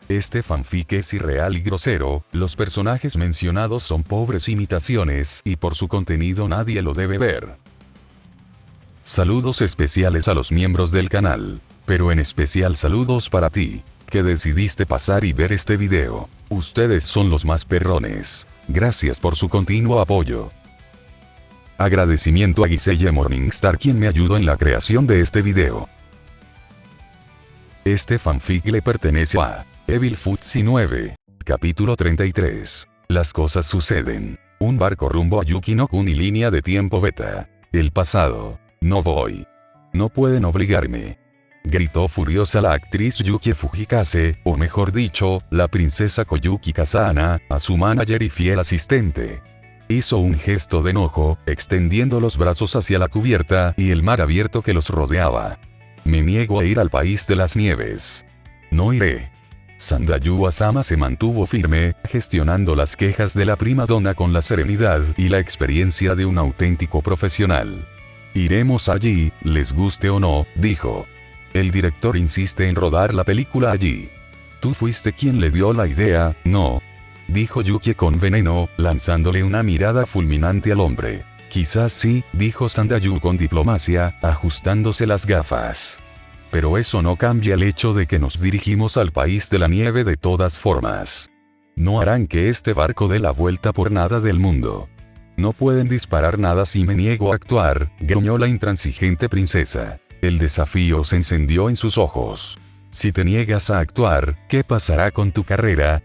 Este fanfic es irreal y grosero, los personajes mencionados son pobres imitaciones y por su contenido nadie lo debe ver. Saludos especiales a los miembros del canal, pero en especial saludos para ti, que decidiste pasar y ver este video. Ustedes son los más perrones. Gracias por su continuo apoyo. Agradecimiento a Giselle Morningstar quien me ayudó en la creación de este video. Este fanfic le pertenece a Evil Futsi 9. Capítulo 33. Las cosas suceden. Un barco rumbo a Yuki-no-kun y línea de tiempo beta. El pasado. No voy. No pueden obligarme. Gritó furiosa la actriz Yuki Fujikase, o mejor dicho, la princesa Koyuki Kazana, a su manager y fiel asistente. Hizo un gesto de enojo, extendiendo los brazos hacia la cubierta y el mar abierto que los rodeaba. Me niego a ir al país de las nieves. No iré. Sandayu-sama se mantuvo firme, gestionando las quejas de la prima donna con la serenidad y la experiencia de un auténtico profesional. Iremos allí, les guste o no, dijo. El director insiste en rodar la película allí. Tú fuiste quien le dio la idea, ¿no? Dijo Yuki con veneno, lanzándole una mirada fulminante al hombre. Quizás sí, dijo Sandayu con diplomacia, ajustándose las gafas. Pero eso no cambia el hecho de que nos dirigimos al país de la nieve de todas formas. No harán que este barco dé la vuelta por nada del mundo. No pueden disparar nada si me niego a actuar, gruñó la intransigente princesa. El desafío se encendió en sus ojos. Si te niegas a actuar, ¿qué pasará con tu carrera?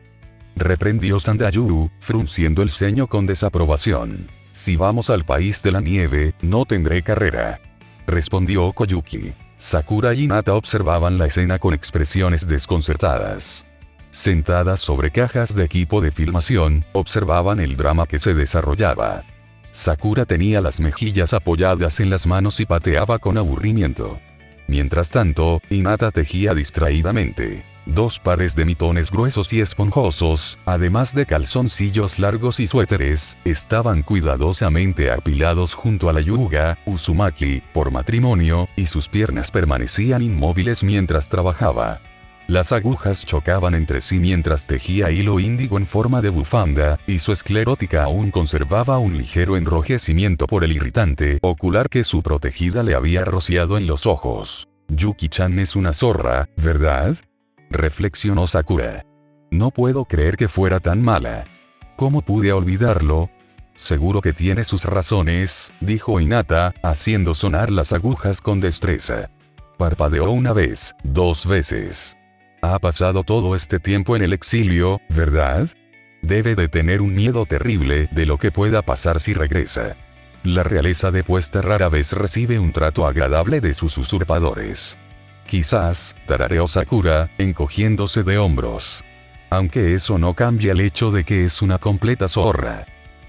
Reprendió Sandayu, frunciendo el ceño con desaprobación. Si vamos al país de la nieve, no tendré carrera. Respondió Koyuki. Sakura y Hinata observaban la escena con expresiones desconcertadas. Sentadas sobre cajas de equipo de filmación, observaban el drama que se desarrollaba. Sakura tenía las mejillas apoyadas en las manos y pateaba con aburrimiento. Mientras tanto, Hinata tejía distraídamente. 2 pares de mitones gruesos y esponjosos, además de calzoncillos largos y suéteres, estaban cuidadosamente apilados junto a la yuga, Uzumaki, por matrimonio, y sus piernas permanecían inmóviles mientras trabajaba. Las agujas chocaban entre sí mientras tejía hilo índigo en forma de bufanda, y su esclerótica aún conservaba un ligero enrojecimiento por el irritante ocular que su protegida le había rociado en los ojos. Yuki-chan es una zorra, ¿verdad? Reflexionó Sakura. No puedo creer que fuera tan mala. ¿Cómo pude olvidarlo? Seguro que tiene sus razones, dijo Hinata, haciendo sonar las agujas con destreza. Parpadeó una vez, 2 veces. Ha pasado todo este tiempo en el exilio, ¿verdad? Debe de tener un miedo terrible de lo que pueda pasar si regresa. La realeza depuesta rara vez recibe un trato agradable de sus usurpadores. Quizás, tarareó Sakura, encogiéndose de hombros. Aunque eso no cambia el hecho de que es una completa zorra.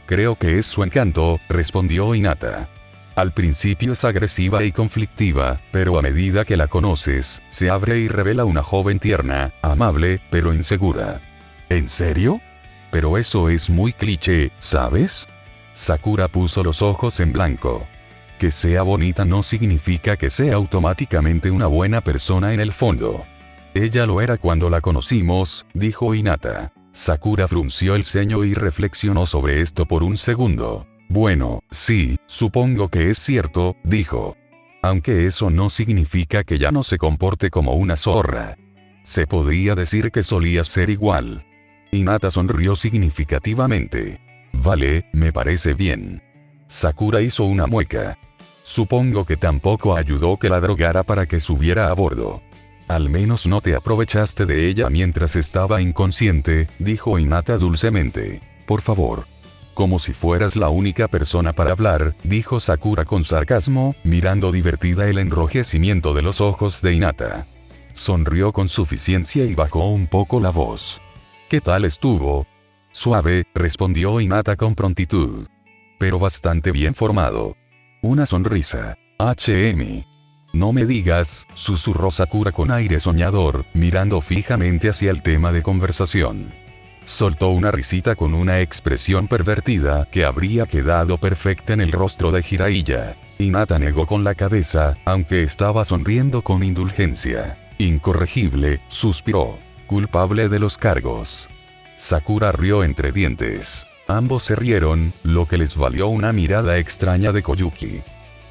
Creo que es su encanto, respondió Hinata. Al principio es agresiva y conflictiva, pero a medida que la conoces, se abre y revela una joven tierna, amable, pero insegura. ¿En serio? Pero eso es muy cliché, ¿sabes? Sakura puso los ojos en blanco. Que sea bonita no significa que sea automáticamente una buena persona en el fondo. Ella lo era cuando la conocimos, dijo Hinata. Sakura frunció el ceño y reflexionó sobre esto por un segundo. Bueno, sí, supongo que es cierto, dijo. Aunque eso no significa que ya no se comporte como una zorra. Se podría decir que solía ser igual. Hinata sonrió significativamente. Vale, me parece bien. Sakura hizo una mueca. Supongo que tampoco ayudó que la drogara para que subiera a bordo. Al menos no te aprovechaste de ella mientras estaba inconsciente, dijo Hinata dulcemente. Por favor. Como si fueras la única persona para hablar, dijo Sakura con sarcasmo, mirando divertida el enrojecimiento de los ojos de Hinata. Sonrió con suficiencia y bajó un poco la voz. ¿Qué tal estuvo? Suave, respondió Hinata con prontitud. Pero bastante bien formado. Una sonrisa. No me digas, susurró Sakura con aire soñador, mirando fijamente hacia el tema de conversación. Soltó una risita con una expresión pervertida que habría quedado perfecta en el rostro de Jiraiya. Hinata negó con la cabeza, aunque estaba sonriendo con indulgencia. Incorregible, suspiró. culpable de los cargos. Sakura rió entre dientes. Ambos se rieron, lo que les valió una mirada extraña de Koyuki.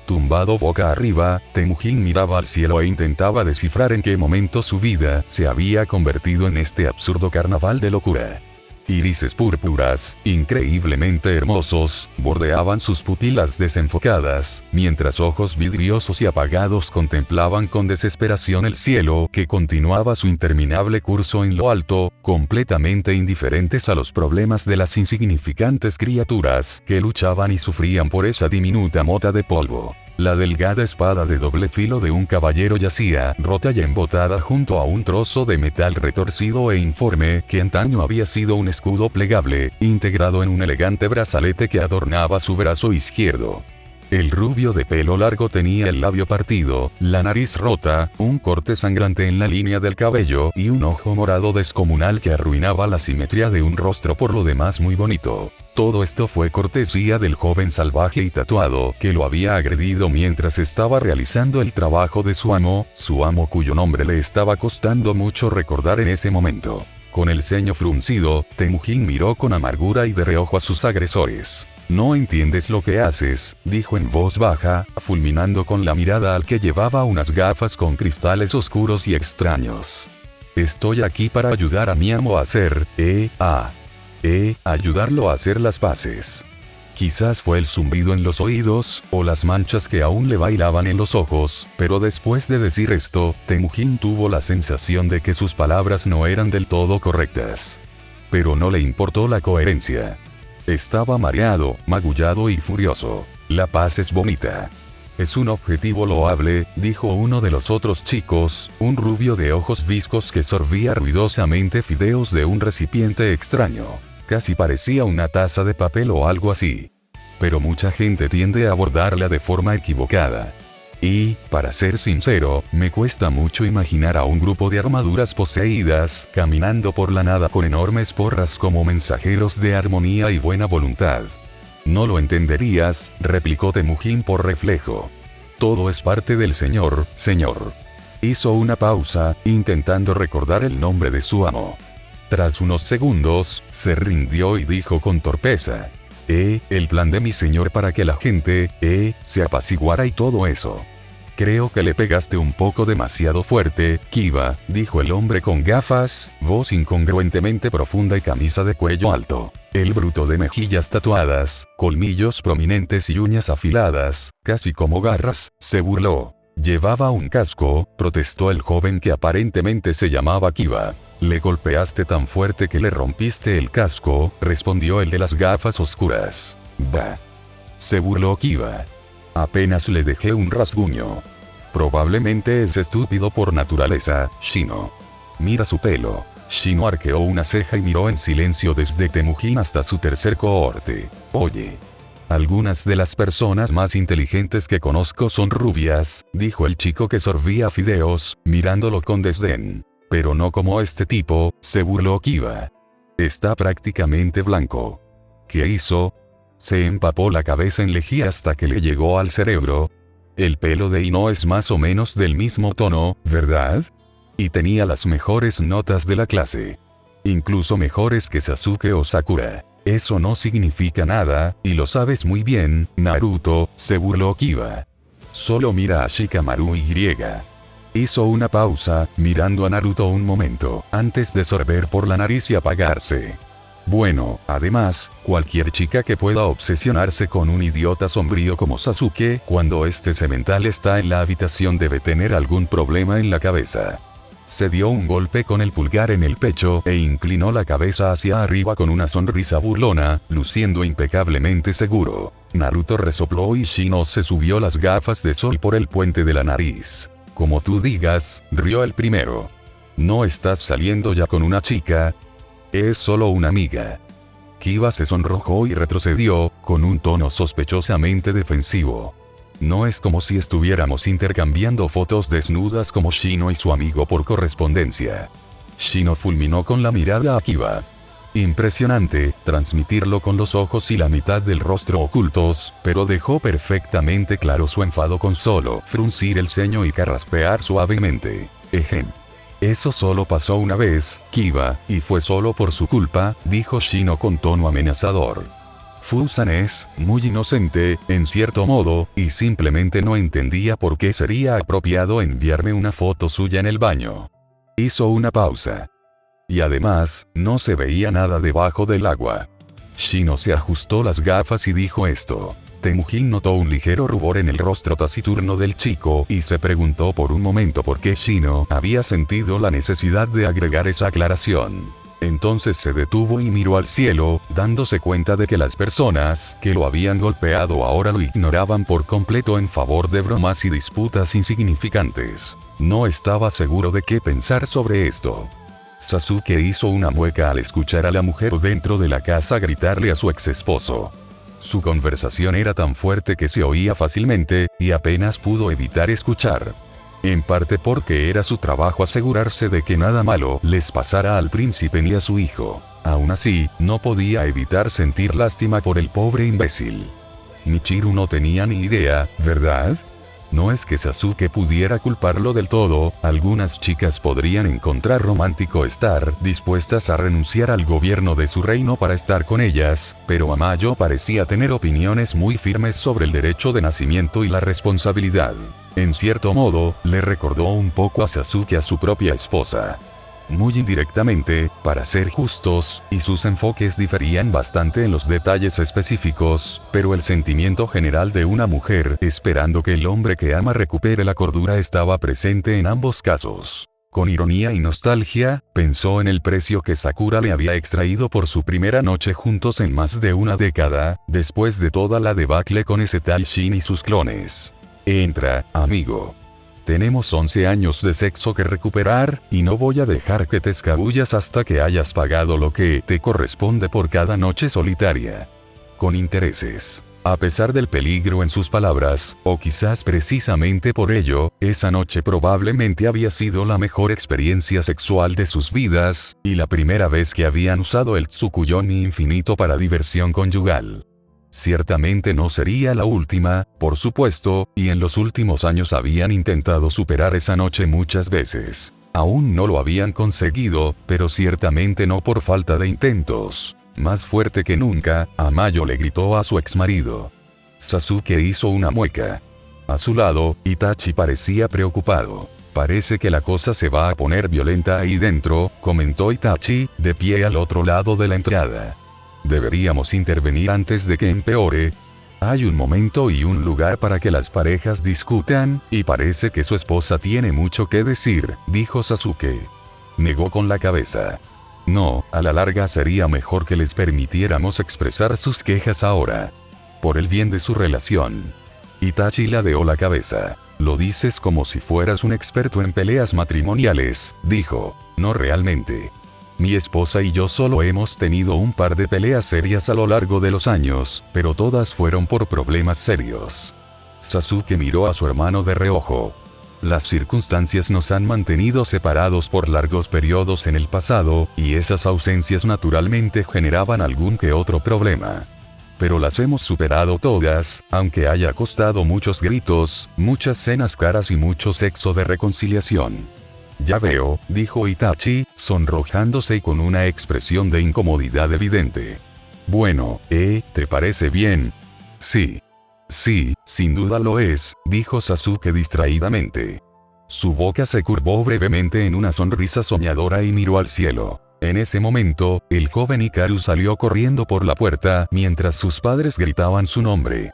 Tumbado boca arriba, Temujin miraba al cielo e intentaba descifrar en qué momento su vida se había convertido en este absurdo carnaval de locura. Irises púrpuras, increíblemente hermosos, bordeaban sus pupilas desenfocadas, mientras ojos vidriosos y apagados contemplaban con desesperación el cielo que continuaba su interminable curso en lo alto, completamente indiferentes a los problemas de las insignificantes criaturas que luchaban y sufrían por esa diminuta mota de polvo. La delgada espada de doble filo de un caballero yacía rota y embotada junto a un trozo de metal retorcido e informe que antaño había sido un escudo plegable, integrado en un elegante brazalete que adornaba su brazo izquierdo. El rubio de pelo largo tenía el labio partido, la nariz rota, un corte sangrante en la línea del cabello y un ojo morado descomunal que arruinaba la simetría de un rostro por lo demás muy bonito. Todo esto fue cortesía del joven salvaje y tatuado que lo había agredido mientras estaba realizando el trabajo de su amo cuyo nombre le estaba costando mucho recordar en ese momento. Con el ceño fruncido, Temujin miró con amargura y de reojo a sus agresores. «No entiendes lo que haces», dijo en voz baja, fulminando con la mirada al que llevaba unas gafas con cristales oscuros y extraños. «Estoy aquí para ayudar a mi amo a hacer, ayudarlo a hacer las paces». Quizás fue el zumbido en los oídos, o las manchas que aún le bailaban en los ojos, pero después de decir esto, Temujin tuvo la sensación de que sus palabras no eran del todo correctas. Pero no le importó la coherencia. Estaba mareado, magullado y furioso. La paz es bonita. Es un objetivo loable, dijo uno de los otros chicos, un rubio de ojos viscos que sorbía ruidosamente fideos de un recipiente extraño. Casi parecía una taza de papel o algo así. Pero mucha gente tiende a abordarla de forma equivocada. Y, para ser sincero, me cuesta mucho imaginar a un grupo de armaduras poseídas, caminando por la nada con enormes porras como mensajeros de armonía y buena voluntad. No lo entenderías, replicó Temujin por reflejo. Todo es parte del señor. Hizo una pausa, intentando recordar el nombre de su amo. Tras unos segundos, se rindió y dijo con torpeza. El plan de mi señor para que la gente, se apaciguara y todo eso. Creo que le pegaste un poco demasiado fuerte, Kiba, dijo el hombre con gafas, voz incongruentemente profunda y camisa de cuello alto. El bruto de mejillas tatuadas, colmillos prominentes y uñas afiladas, casi como garras, se burló. Llevaba un casco, protestó el joven que aparentemente se llamaba Kiba. Le golpeaste tan fuerte que le rompiste el casco, respondió el de las gafas oscuras. Bah. Se burló Kiba. Apenas le dejé un rasguño. Probablemente es estúpido por naturaleza, Shino. Mira su pelo. Shino arqueó una ceja y miró en silencio desde Temujin hasta su tercer cohorte. Oye. Algunas de las personas más inteligentes que conozco son rubias, dijo el chico que sorbía fideos, mirándolo con desdén. Pero no como este tipo, se burló Kiba. Está prácticamente blanco. ¿Qué hizo? Se empapó la cabeza en lejía hasta que le llegó al cerebro. El pelo de Ino es más o menos del mismo tono, ¿verdad? Y tenía las mejores notas de la clase. Incluso mejores que Sasuke o Sakura. Eso no significa nada, y lo sabes muy bien, Naruto, se burló Kiba. Solo mira a Shikamaru Y. Hizo una pausa, mirando a Naruto un momento, antes de sorber por la nariz y apagarse. Bueno, además, cualquier chica que pueda obsesionarse con un idiota sombrío como Sasuke, cuando este semental está en la habitación debe tener algún problema en la cabeza. Se dio un golpe con el pulgar en el pecho e inclinó la cabeza hacia arriba con una sonrisa burlona, luciendo impecablemente seguro. Naruto resopló y Shino se subió las gafas de sol por el puente de la nariz. Como tú digas, rió el primero. ¿No estás saliendo ya con una chica? Es solo una amiga. Kiba se sonrojó y retrocedió, con un tono sospechosamente defensivo. No es como si estuviéramos intercambiando fotos desnudas como Shino y su amigo por correspondencia. Shino fulminó con la mirada a Kiba. Impresionante, transmitirlo con los ojos y la mitad del rostro ocultos, pero dejó perfectamente claro su enfado con solo fruncir el ceño y carraspear suavemente. Ejem. Eso solo pasó una vez, Kiba, y fue solo por su culpa, dijo Shino con tono amenazador. Fusan es muy inocente, en cierto modo, y simplemente no entendía por qué sería apropiado enviarme una foto suya en el baño. Hizo una pausa. Y además, no se veía nada debajo del agua. Shino se ajustó las gafas y dijo esto. Temujin notó un ligero rubor en el rostro taciturno del chico y se preguntó por un momento por qué Shino había sentido la necesidad de agregar esa aclaración. Entonces se detuvo y miró al cielo, dándose cuenta de que las personas que lo habían golpeado ahora lo ignoraban por completo en favor de bromas y disputas insignificantes. No estaba seguro de qué pensar sobre esto. Sasuke hizo una mueca al escuchar a la mujer dentro de la casa gritarle a su ex esposo. Su conversación era tan fuerte que se oía fácilmente, y apenas pudo evitar escuchar. En parte porque era su trabajo asegurarse de que nada malo les pasara al príncipe ni a su hijo. Aún así, no podía evitar sentir lástima por el pobre imbécil. Michiru no tenía ni idea, ¿verdad? No es que Sasuke pudiera culparlo del todo, algunas chicas podrían encontrar romántico estar dispuestas a renunciar al gobierno de su reino para estar con ellas, pero Amayo parecía tener opiniones muy firmes sobre el derecho de nacimiento y la responsabilidad. En cierto modo, le recordó un poco a Sasuke a su propia esposa. Muy indirectamente, para ser justos, y sus enfoques diferían bastante en los detalles específicos, pero el sentimiento general de una mujer esperando que el hombre que ama recupere la cordura estaba presente en ambos casos. Con ironía y nostalgia, pensó en el precio que Sakura le había extraído por su primera noche juntos en más de una década, después de toda la debacle con ese tal Shin y sus clones. Entra, amigo. Tenemos 11 años de sexo que recuperar, y no voy a dejar que te escabullas hasta que hayas pagado lo que te corresponde por cada noche solitaria. Con intereses. A pesar del peligro en sus palabras, o quizás precisamente por ello, esa noche probablemente había sido la mejor experiencia sexual de sus vidas, y la primera vez que habían usado el Tsukuyomi infinito para diversión conyugal. Ciertamente no sería la última, por supuesto, y en los últimos años habían intentado superar esa noche muchas veces. Aún no lo habían conseguido, pero ciertamente no por falta de intentos. Más fuerte que nunca, Amayo le gritó a su exmarido. Sasuke hizo una mueca. A su lado, Itachi parecía preocupado. Parece que la cosa se va a poner violenta ahí dentro, comentó Itachi, de pie al otro lado de la entrada. Deberíamos intervenir antes de que empeore. Hay un momento y un lugar para que las parejas discutan, y parece que su esposa tiene mucho que decir, dijo Sasuke. Negó con la cabeza. No, a la larga sería mejor que les permitiéramos expresar sus quejas ahora. Por el bien de su relación. Itachi ladeó la cabeza. Lo dices como si fueras un experto en peleas matrimoniales, dijo. No realmente. Mi esposa y yo solo hemos tenido un par de peleas serias a lo largo de los años, pero todas fueron por problemas serios. Sasuke miró a su hermano de reojo. Las circunstancias nos han mantenido separados por largos periodos en el pasado, y esas ausencias naturalmente generaban algún que otro problema. Pero las hemos superado todas, aunque haya costado muchos gritos, muchas cenas caras y mucho sexo de reconciliación. Ya veo, dijo Itachi, sonrojándose y con una expresión de incomodidad evidente. Bueno, ¿te parece bien? Sí. Sí, sin duda lo es, dijo Sasuke distraídamente. Su boca se curvó brevemente en una sonrisa soñadora y miró al cielo. En ese momento, el joven Hikaru salió corriendo por la puerta mientras sus padres gritaban su nombre.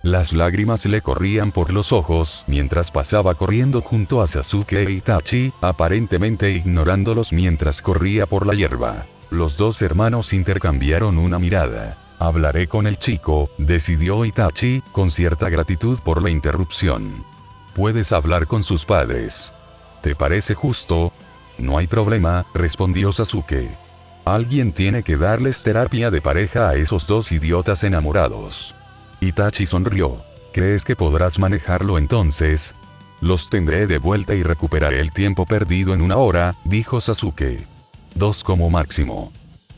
Las lágrimas le corrían por los ojos mientras pasaba corriendo junto a Sasuke e Itachi, aparentemente ignorándolos mientras corría por la hierba. Los dos hermanos intercambiaron una mirada. Hablaré con el chico, decidió Itachi, con cierta gratitud por la interrupción. Puedes hablar con sus padres. ¿Te parece justo? No hay problema, respondió Sasuke. Alguien tiene que darles terapia de pareja a esos dos idiotas enamorados. Itachi sonrió. ¿Crees que podrás manejarlo entonces? Los tendré de vuelta y recuperaré el tiempo perdido en 1 hora, dijo Sasuke. 2 como máximo.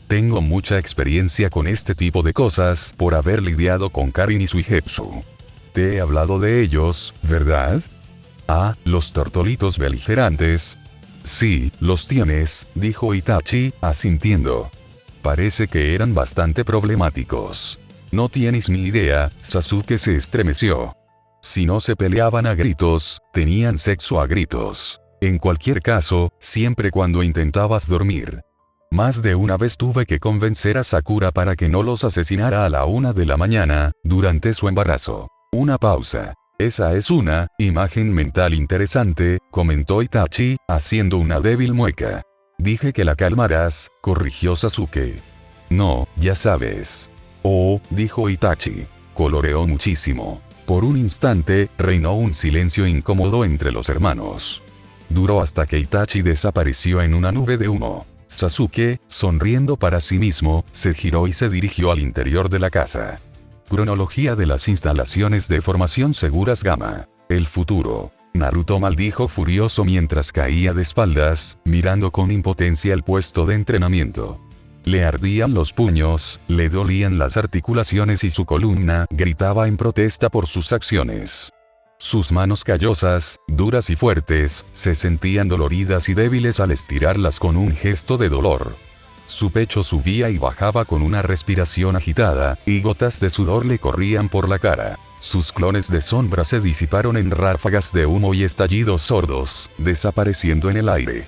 Tengo mucha experiencia con este tipo de cosas por haber lidiado con Karin y Suigetsu. Te he hablado de ellos, ¿verdad? Ah, los tortolitos beligerantes. Sí, los tienes, dijo Itachi, asintiendo. Parece que eran bastante problemáticos. No tienes ni idea, Sasuke se estremeció. Si no se peleaban a gritos, tenían sexo a gritos. En cualquier caso, siempre cuando intentabas dormir. Más de una vez tuve que convencer a Sakura para que no los asesinara a la 1 de la mañana, durante su embarazo. Una pausa. Esa es una imagen mental interesante, comentó Itachi, haciendo una débil mueca. Dije que la calmarás, corrigió Sasuke. No, ya sabes. Oh, dijo Itachi. Coloreó muchísimo. Por un instante, reinó un silencio incómodo entre los hermanos. Duró hasta que Itachi desapareció en una nube de humo. Sasuke, sonriendo para sí mismo, se giró y se dirigió al interior de la casa. Cronología de las instalaciones de formación seguras Gamma. El futuro. Naruto maldijo furioso mientras caía de espaldas, mirando con impotencia el puesto de entrenamiento. Le ardían los puños, le dolían las articulaciones y su columna gritaba en protesta por sus acciones. Sus manos callosas, duras y fuertes, se sentían doloridas y débiles al estirarlas con un gesto de dolor. Su pecho subía y bajaba con una respiración agitada, y gotas de sudor le corrían por la cara. Sus clones de sombra se disiparon en ráfagas de humo y estallidos sordos, desapareciendo en el aire.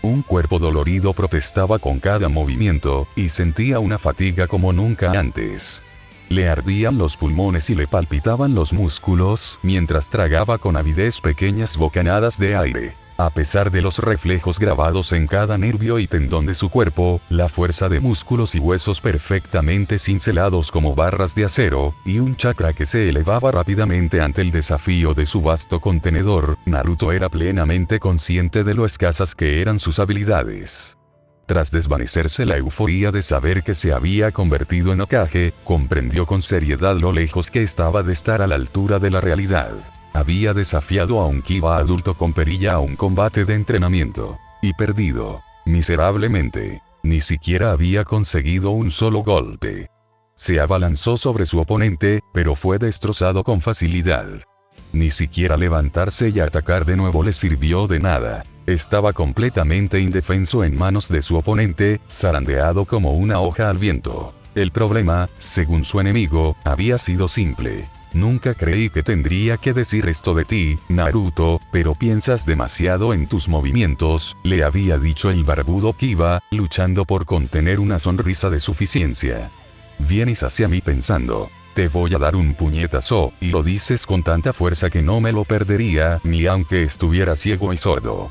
Un cuerpo dolorido protestaba con cada movimiento, y sentía una fatiga como nunca antes. Le ardían los pulmones y le palpitaban los músculos, mientras tragaba con avidez pequeñas bocanadas de aire. A pesar de los reflejos grabados en cada nervio y tendón de su cuerpo, la fuerza de músculos y huesos perfectamente cincelados como barras de acero, y un chakra que se elevaba rápidamente ante el desafío de su vasto contenedor, Naruto era plenamente consciente de lo escasas que eran sus habilidades. Tras desvanecerse la euforía de saber que se había convertido en Hokage, comprendió con seriedad lo lejos que estaba de estar a la altura de la realidad. Había desafiado a un Kiba adulto con perilla a un combate de entrenamiento. Y perdido. Miserablemente. Ni siquiera había conseguido un solo golpe. Se abalanzó sobre su oponente, pero fue destrozado con facilidad. Ni siquiera levantarse y atacar de nuevo le sirvió de nada. Estaba completamente indefenso en manos de su oponente, zarandeado como una hoja al viento. El problema, según su enemigo, había sido simple. Nunca creí que tendría que decir esto de ti, Naruto, pero piensas demasiado en tus movimientos, le había dicho el barbudo Kiba, luchando por contener una sonrisa de suficiencia. Vienes hacia mí pensando, te voy a dar un puñetazo, y lo dices con tanta fuerza que no me lo perdería, ni aunque estuviera ciego y sordo.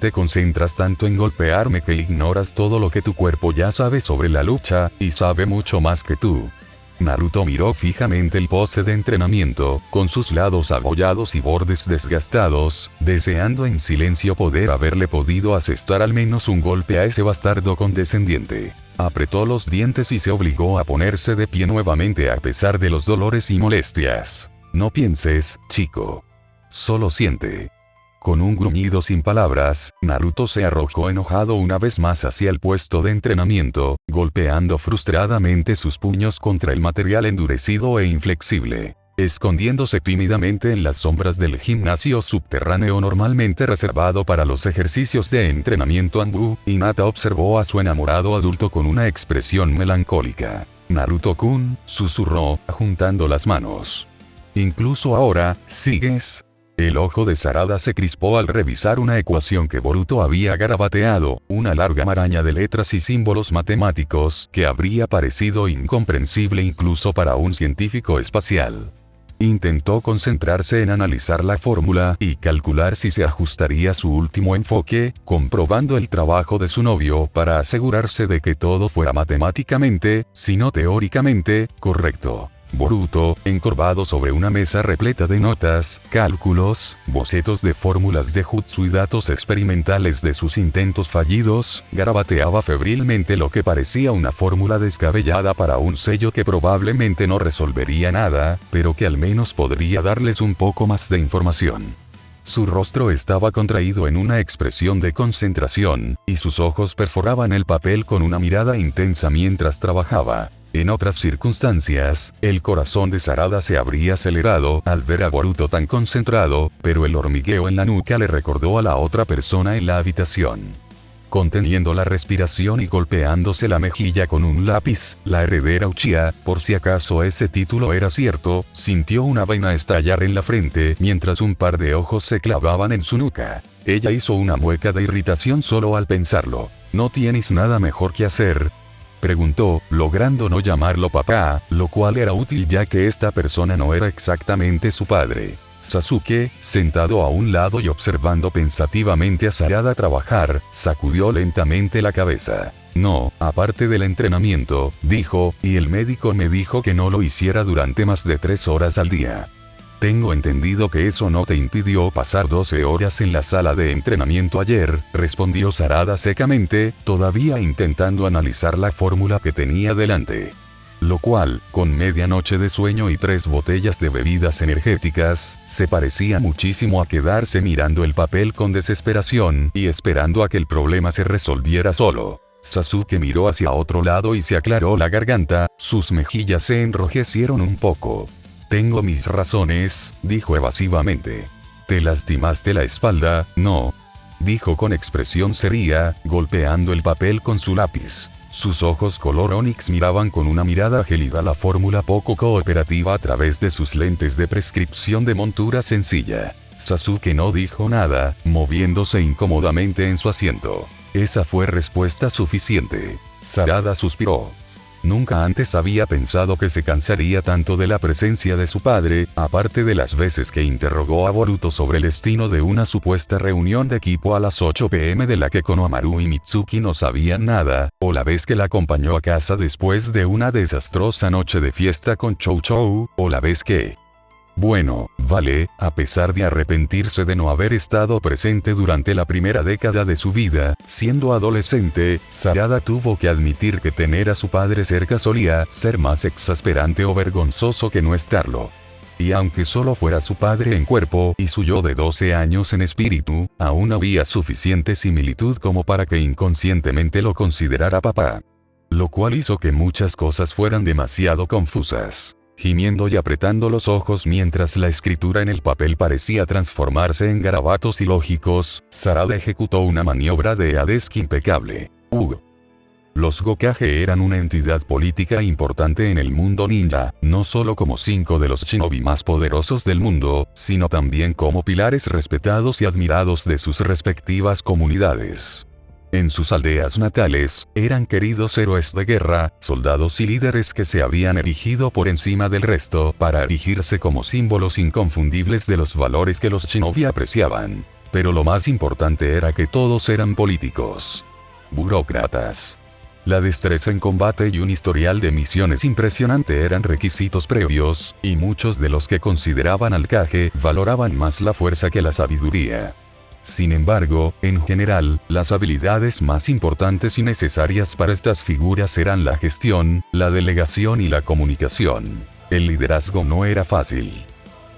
Te concentras tanto en golpearme que ignoras todo lo que tu cuerpo ya sabe sobre la lucha, y sabe mucho más que tú. Naruto miró fijamente el pose de entrenamiento, con sus lados abollados y bordes desgastados, deseando en silencio poder haberle podido asestar al menos un golpe a ese bastardo condescendiente. Apretó los dientes y se obligó a ponerse de pie nuevamente a pesar de los dolores y molestias. No pienses, chico. Solo siente. Con un gruñido sin palabras, Naruto se arrojó enojado una vez más hacia el puesto de entrenamiento, golpeando frustradamente sus puños contra el material endurecido e inflexible. Escondiéndose tímidamente en las sombras del gimnasio subterráneo normalmente reservado para los ejercicios de entrenamiento Anbu, Hinata observó a su enamorado adulto con una expresión melancólica. Naruto-kun, susurró, juntando las manos. Incluso ahora, ¿sigues? El ojo de Sarada se crispó al revisar una ecuación que Boruto había garabateado, una larga maraña de letras y símbolos matemáticos que habría parecido incomprensible incluso para un científico espacial. Intentó concentrarse en analizar la fórmula y calcular si se ajustaría a su último enfoque, comprobando el trabajo de su novio para asegurarse de que todo fuera matemáticamente, si no teóricamente, correcto. Boruto, encorvado sobre una mesa repleta de notas, cálculos, bocetos de fórmulas de jutsu y datos experimentales de sus intentos fallidos, garabateaba febrilmente lo que parecía una fórmula descabellada para un sello que probablemente no resolvería nada, pero que al menos podría darles un poco más de información. Su rostro estaba contraído en una expresión de concentración, y sus ojos perforaban el papel con una mirada intensa mientras trabajaba. En otras circunstancias, el corazón de Sarada se habría acelerado al ver a Boruto tan concentrado, pero el hormigueo en la nuca le recordó a la otra persona en la habitación. Conteniendo la respiración y golpeándose la mejilla con un lápiz, la heredera Uchiha, por si acaso ese título era cierto, sintió una vaina estallar en la frente mientras un par de ojos se clavaban en su nuca. Ella hizo una mueca de irritación solo al pensarlo. ¿No tienes nada mejor que hacer?, preguntó, logrando no llamarlo papá, lo cual era útil ya que esta persona no era exactamente su padre. Sasuke, sentado a un lado y observando pensativamente a Sarada trabajar, sacudió lentamente la cabeza. No, aparte del entrenamiento, dijo, y el médico me dijo que no lo hiciera durante más de 3 horas al día. Tengo entendido que eso no te impidió pasar 12 horas en la sala de entrenamiento ayer, respondió Sarada secamente, todavía intentando analizar la fórmula que tenía delante. Lo cual, con media noche de sueño y 3 botellas de bebidas energéticas, se parecía muchísimo a quedarse mirando el papel con desesperación y esperando a que el problema se resolviera solo. Sasuke miró hacia otro lado y se aclaró la garganta, sus mejillas se enrojecieron un poco. Tengo mis razones, dijo evasivamente. ¿Te lastimaste la espalda? No. Dijo con expresión seria, golpeando el papel con su lápiz. Sus ojos color onix miraban con una mirada gélida la fórmula poco cooperativa a través de sus lentes de prescripción de montura sencilla. Sasuke no dijo nada, moviéndose incómodamente en su asiento. Esa fue respuesta suficiente. Sarada suspiró. Nunca antes había pensado que se cansaría tanto de la presencia de su padre, aparte de las veces que interrogó a Boruto sobre el destino de una supuesta reunión de equipo a las 8 p.m. de la que Konohamaru y Mitsuki no sabían nada, o la vez que la acompañó a casa después de una desastrosa noche de fiesta con Chou Chou, o la vez que... Bueno, vale, a pesar de arrepentirse de no haber estado presente durante la primera década de su vida, siendo adolescente, Sarada tuvo que admitir que tener a su padre cerca solía ser más exasperante o vergonzoso que no estarlo. Y aunque solo fuera su padre en cuerpo y su yo de 12 años en espíritu, aún había suficiente similitud como para que inconscientemente lo considerara papá. Lo cual hizo que muchas cosas fueran demasiado confusas. Gimiendo y apretando los ojos mientras la escritura en el papel parecía transformarse en garabatos ilógicos, Sarada ejecutó una maniobra de Hadesque impecable. Los Hokage eran una entidad política importante en el mundo ninja, no solo como 5 de los shinobi más poderosos del mundo, sino también como pilares respetados y admirados de sus respectivas comunidades. En sus aldeas natales, eran queridos héroes de guerra, soldados y líderes que se habían erigido por encima del resto para erigirse como símbolos inconfundibles de los valores que los shinobi apreciaban. Pero lo más importante era que todos eran políticos. Burócratas. La destreza en combate y un historial de misiones impresionante eran requisitos previos, y muchos de los que consideraban al Kage valoraban más la fuerza que la sabiduría. Sin embargo, en general, las habilidades más importantes y necesarias para estas figuras eran la gestión, la delegación y la comunicación. El liderazgo no era fácil.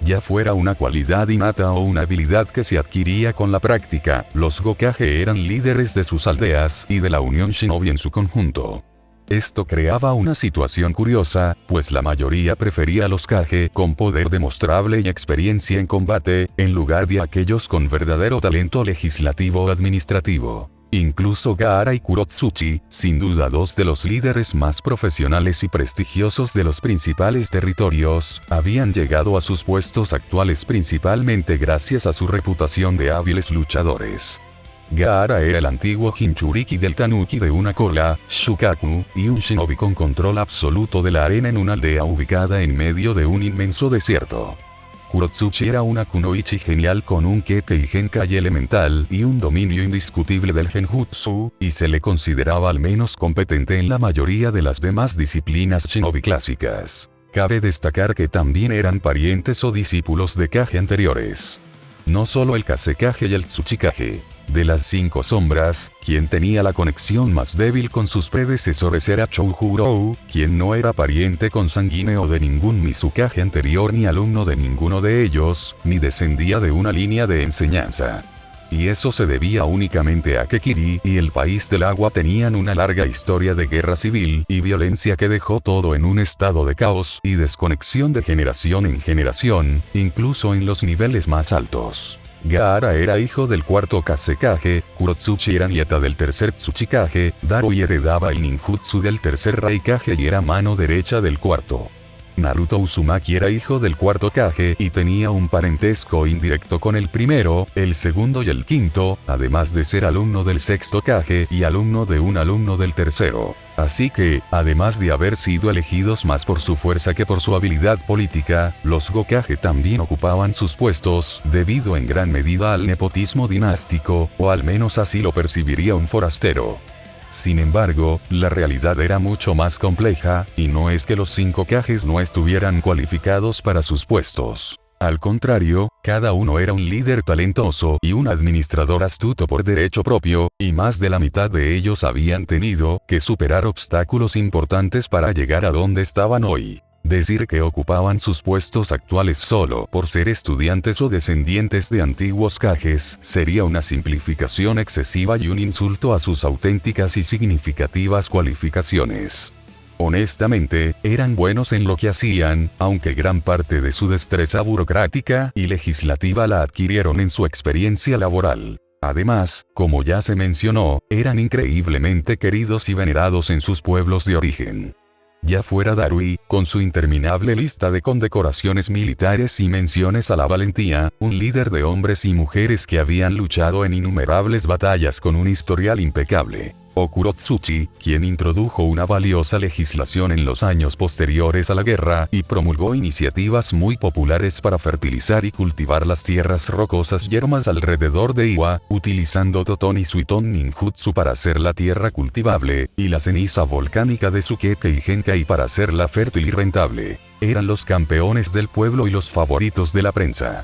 Ya fuera una cualidad innata o una habilidad que se adquiría con la práctica, los Hokage eran líderes de sus aldeas y de la Unión Shinobi en su conjunto. Esto creaba una situación curiosa, pues la mayoría prefería a los Kage con poder demostrable y experiencia en combate, en lugar de aquellos con verdadero talento legislativo o administrativo. Incluso Gaara y Kurotsuchi, sin duda 2 de los líderes más profesionales y prestigiosos de los principales territorios, habían llegado a sus puestos actuales principalmente gracias a su reputación de hábiles luchadores. Gaara era el antiguo Jinchuriki del Tanuki de una cola, Shukaku, y un shinobi con control absoluto de la arena en una aldea ubicada en medio de un inmenso desierto. Kurotsuchi era una kunoichi genial con un Kekkei Genkai elemental y un dominio indiscutible del Genjutsu, y se le consideraba al menos competente en la mayoría de las demás disciplinas shinobi clásicas. Cabe destacar que también eran parientes o discípulos de Kage anteriores. No solo el Kazekage y el Tsuchikage. De las 5 sombras, quien tenía la conexión más débil con sus predecesores era Choujurou, quien no era pariente consanguíneo de ningún Mizukage anterior ni alumno de ninguno de ellos, ni descendía de una línea de enseñanza. y eso se debía únicamente a que Kiri y el País del Agua tenían una larga historia de guerra civil y violencia que dejó todo en un estado de caos y desconexión de generación en generación, incluso en los niveles más altos. Gaara era hijo del cuarto Kazekage, Kurotsuchi era nieta del tercer Tsuchikage, Darui heredaba el ninjutsu del tercer Raikage y era mano derecha del cuarto. Naruto Uzumaki era hijo del cuarto Kage y tenía un parentesco indirecto con el primero, el segundo y el quinto, además de ser alumno del sexto Kage y alumno de un alumno del tercero. Así que, además de haber sido elegidos más por su fuerza que por su habilidad política, los Hokage también ocupaban sus puestos, debido en gran medida al nepotismo dinástico, o al menos así lo percibiría un forastero. Sin embargo, la realidad era mucho más compleja, y no es que los 5 Kages no estuvieran cualificados para sus puestos. Al contrario, cada uno era un líder talentoso y un administrador astuto por derecho propio, y más de la mitad de ellos habían tenido que superar obstáculos importantes para llegar a donde estaban hoy. Decir que ocupaban sus puestos actuales solo por ser estudiantes o descendientes de antiguos Kages sería una simplificación excesiva y un insulto a sus auténticas y significativas cualificaciones. Honestamente, eran buenos en lo que hacían, aunque gran parte de su destreza burocrática y legislativa la adquirieron en su experiencia laboral. Además, como ya se mencionó, eran increíblemente queridos y venerados en sus pueblos de origen. Ya fuera Darui, con su interminable lista de condecoraciones militares y menciones a la valentía, un líder de hombres y mujeres que habían luchado en innumerables batallas con un historial impecable. O Kurotsuchi, quien introdujo una valiosa legislación en los años posteriores a la guerra y promulgó iniciativas muy populares para fertilizar y cultivar las tierras rocosas yermas alrededor de Iwa, utilizando Toton y Suiton ninjutsu para hacer la tierra cultivable, y la ceniza volcánica de Sukeke y Genkai para hacerla fértil y rentable. Eran los campeones del pueblo y los favoritos de la prensa.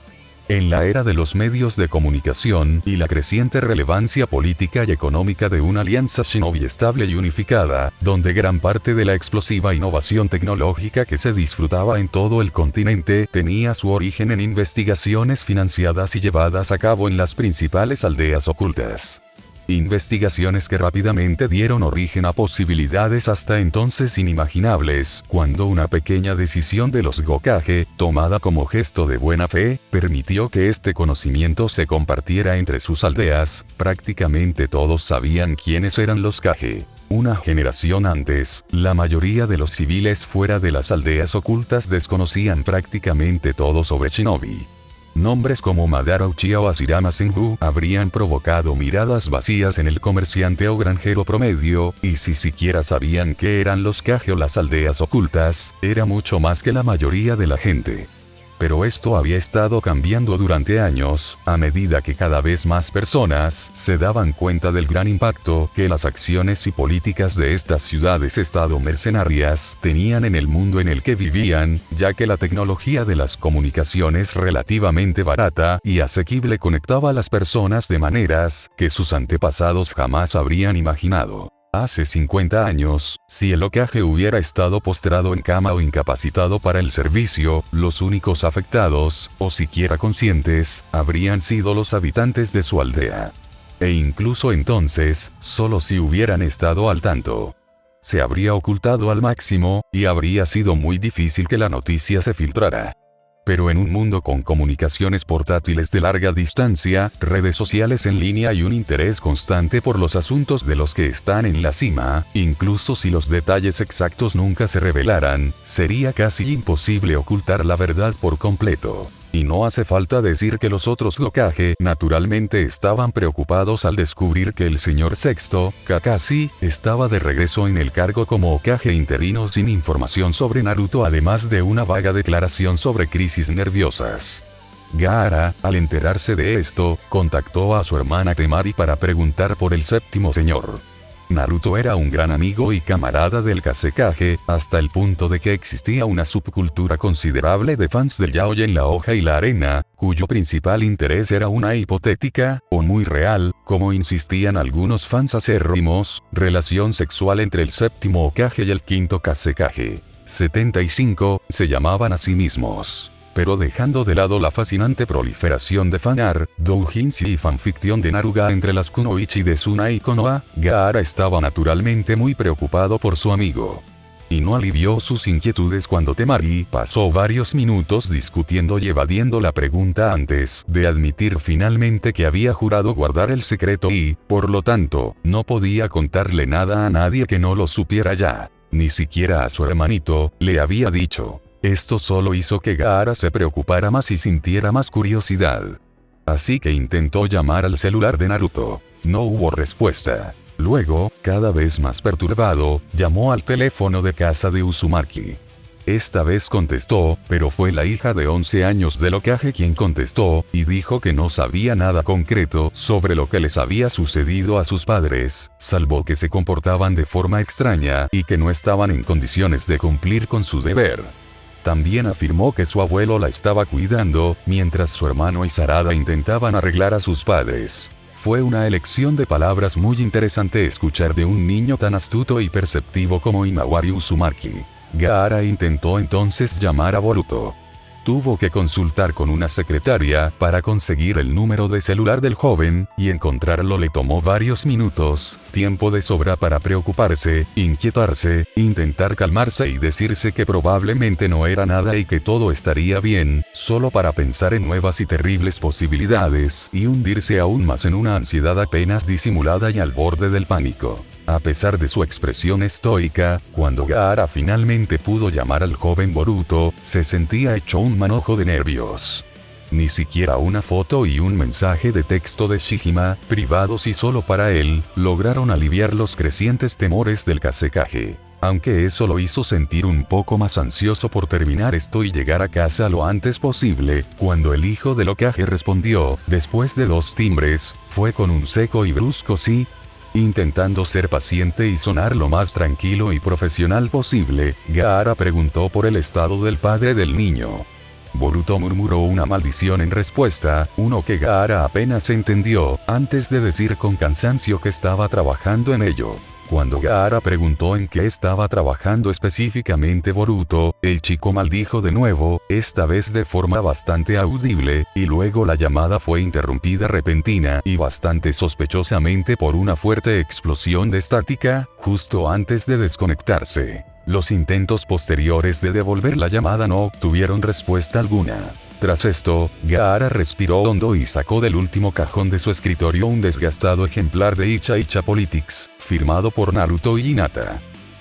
En la era de los medios de comunicación y la creciente relevancia política y económica de una alianza shinobi estable y unificada, donde gran parte de la explosiva innovación tecnológica que se disfrutaba en todo el continente tenía su origen en investigaciones financiadas y llevadas a cabo en las principales aldeas ocultas. Investigaciones que rápidamente dieron origen a posibilidades hasta entonces inimaginables, cuando una pequeña decisión de los Hokage, tomada como gesto de buena fe, permitió que este conocimiento se compartiera entre sus aldeas. Prácticamente todos sabían quiénes eran los Kage. Una generación antes, la mayoría de los civiles fuera de las aldeas ocultas desconocían prácticamente todo sobre Shinobi. Nombres como Madara Uchiha o Hashirama Senju habrían provocado miradas vacías en el comerciante o granjero promedio, y si siquiera sabían qué eran los Kage o las aldeas ocultas, era mucho más que la mayoría de la gente. Pero esto había estado cambiando durante años, a medida que cada vez más personas se daban cuenta del gran impacto que las acciones y políticas de estas ciudades-estado mercenarias tenían en el mundo en el que vivían, ya que la tecnología de las comunicaciones relativamente barata y asequible conectaba a las personas de maneras que sus antepasados jamás habrían imaginado. Hace 50 años, si el Hokage hubiera estado postrado en cama o incapacitado para el servicio, los únicos afectados, o siquiera conscientes, habrían sido los habitantes de su aldea. E incluso entonces, solo si hubieran estado al tanto. Se habría ocultado al máximo, y habría sido muy difícil que la noticia se filtrara. Pero en un mundo con comunicaciones portátiles de larga distancia, redes sociales en línea y un interés constante por los asuntos de los que están en la cima, incluso si los detalles exactos nunca se revelaran, sería casi imposible ocultar la verdad por completo. Y no hace falta decir que los otros Hokage naturalmente estaban preocupados al descubrir que el señor sexto, Kakashi, estaba de regreso en el cargo como Hokage interino sin información sobre Naruto, además de una vaga declaración sobre crisis nerviosas. Gaara, al enterarse de esto, contactó a su hermana Temari para preguntar por el séptimo señor. Naruto era un gran amigo y camarada del Kazekage, hasta el punto de que existía una subcultura considerable de fans del yaoi en la hoja y la arena, cuyo principal interés era una hipotética, o muy real, como insistían algunos fans acérrimos, relación sexual entre el séptimo Hokage y el quinto Kazekage. 75, se llamaban a sí mismos Pero dejando de lado la fascinante proliferación de fanart, doujinshi y fanfiction de Naruga entre las kunoichi de Tsunade y Konoha, Gaara estaba naturalmente muy preocupado por su amigo. Y no alivió sus inquietudes cuando Temari pasó varios minutos discutiendo y evadiendo la pregunta antes de admitir finalmente que había jurado guardar el secreto y, por lo tanto, no podía contarle nada a nadie que no lo supiera ya. Ni siquiera a su hermanito, le había dicho. Esto solo hizo que Gaara se preocupara más y sintiera más curiosidad. Así que intentó llamar al celular de Naruto. No hubo respuesta. Luego, cada vez más perturbado, llamó al teléfono de casa de Uzumaki. Esta vez contestó, pero fue la hija de 11 años del Hokage quien contestó, y dijo que no sabía nada concreto sobre lo que les había sucedido a sus padres, salvo que se comportaban de forma extraña y que no estaban en condiciones de cumplir con su deber. También afirmó que su abuelo la estaba cuidando, mientras su hermano y Sarada intentaban arreglar a sus padres. Fue una elección de palabras muy interesante escuchar de un niño tan astuto y perceptivo como Imawari Uzumaki. Gaara intentó entonces llamar a Boruto. Tuvo que consultar con una secretaria para conseguir el número de celular del joven, y encontrarlo le tomó varios minutos, tiempo de sobra para preocuparse, inquietarse, intentar calmarse y decirse que probablemente no era nada y que todo estaría bien, solo para pensar en nuevas y terribles posibilidades y hundirse aún más en una ansiedad apenas disimulada y al borde del pánico. A pesar de su expresión estoica, cuando Gaara finalmente pudo llamar al joven Boruto, se sentía hecho un manojo de nervios. Ni siquiera una foto y un mensaje de texto de Shijima, privados y solo para él, lograron aliviar los crecientes temores del Kazekage. Aunque eso lo hizo sentir un poco más ansioso por terminar esto y llegar a casa lo antes posible, cuando el hijo del Hokage respondió, después de 2 timbres, fue con un seco y brusco sí. Intentando ser paciente y sonar lo más tranquilo y profesional posible, Gaara preguntó por el estado del padre del niño. Boruto murmuró una maldición en respuesta, uno que Gaara apenas entendió, antes de decir con cansancio que estaba trabajando en ello. Cuando Gaara preguntó en qué estaba trabajando específicamente Boruto, el chico maldijo de nuevo, esta vez de forma bastante audible, y luego la llamada fue interrumpida repentina y bastante sospechosamente por una fuerte explosión de estática, justo antes de desconectarse. Los intentos posteriores de devolver la llamada no obtuvieron respuesta alguna. Tras esto, Gaara respiró hondo y sacó del último cajón de su escritorio un desgastado ejemplar de Icha Icha Politics, firmado por Naruto y Hinata.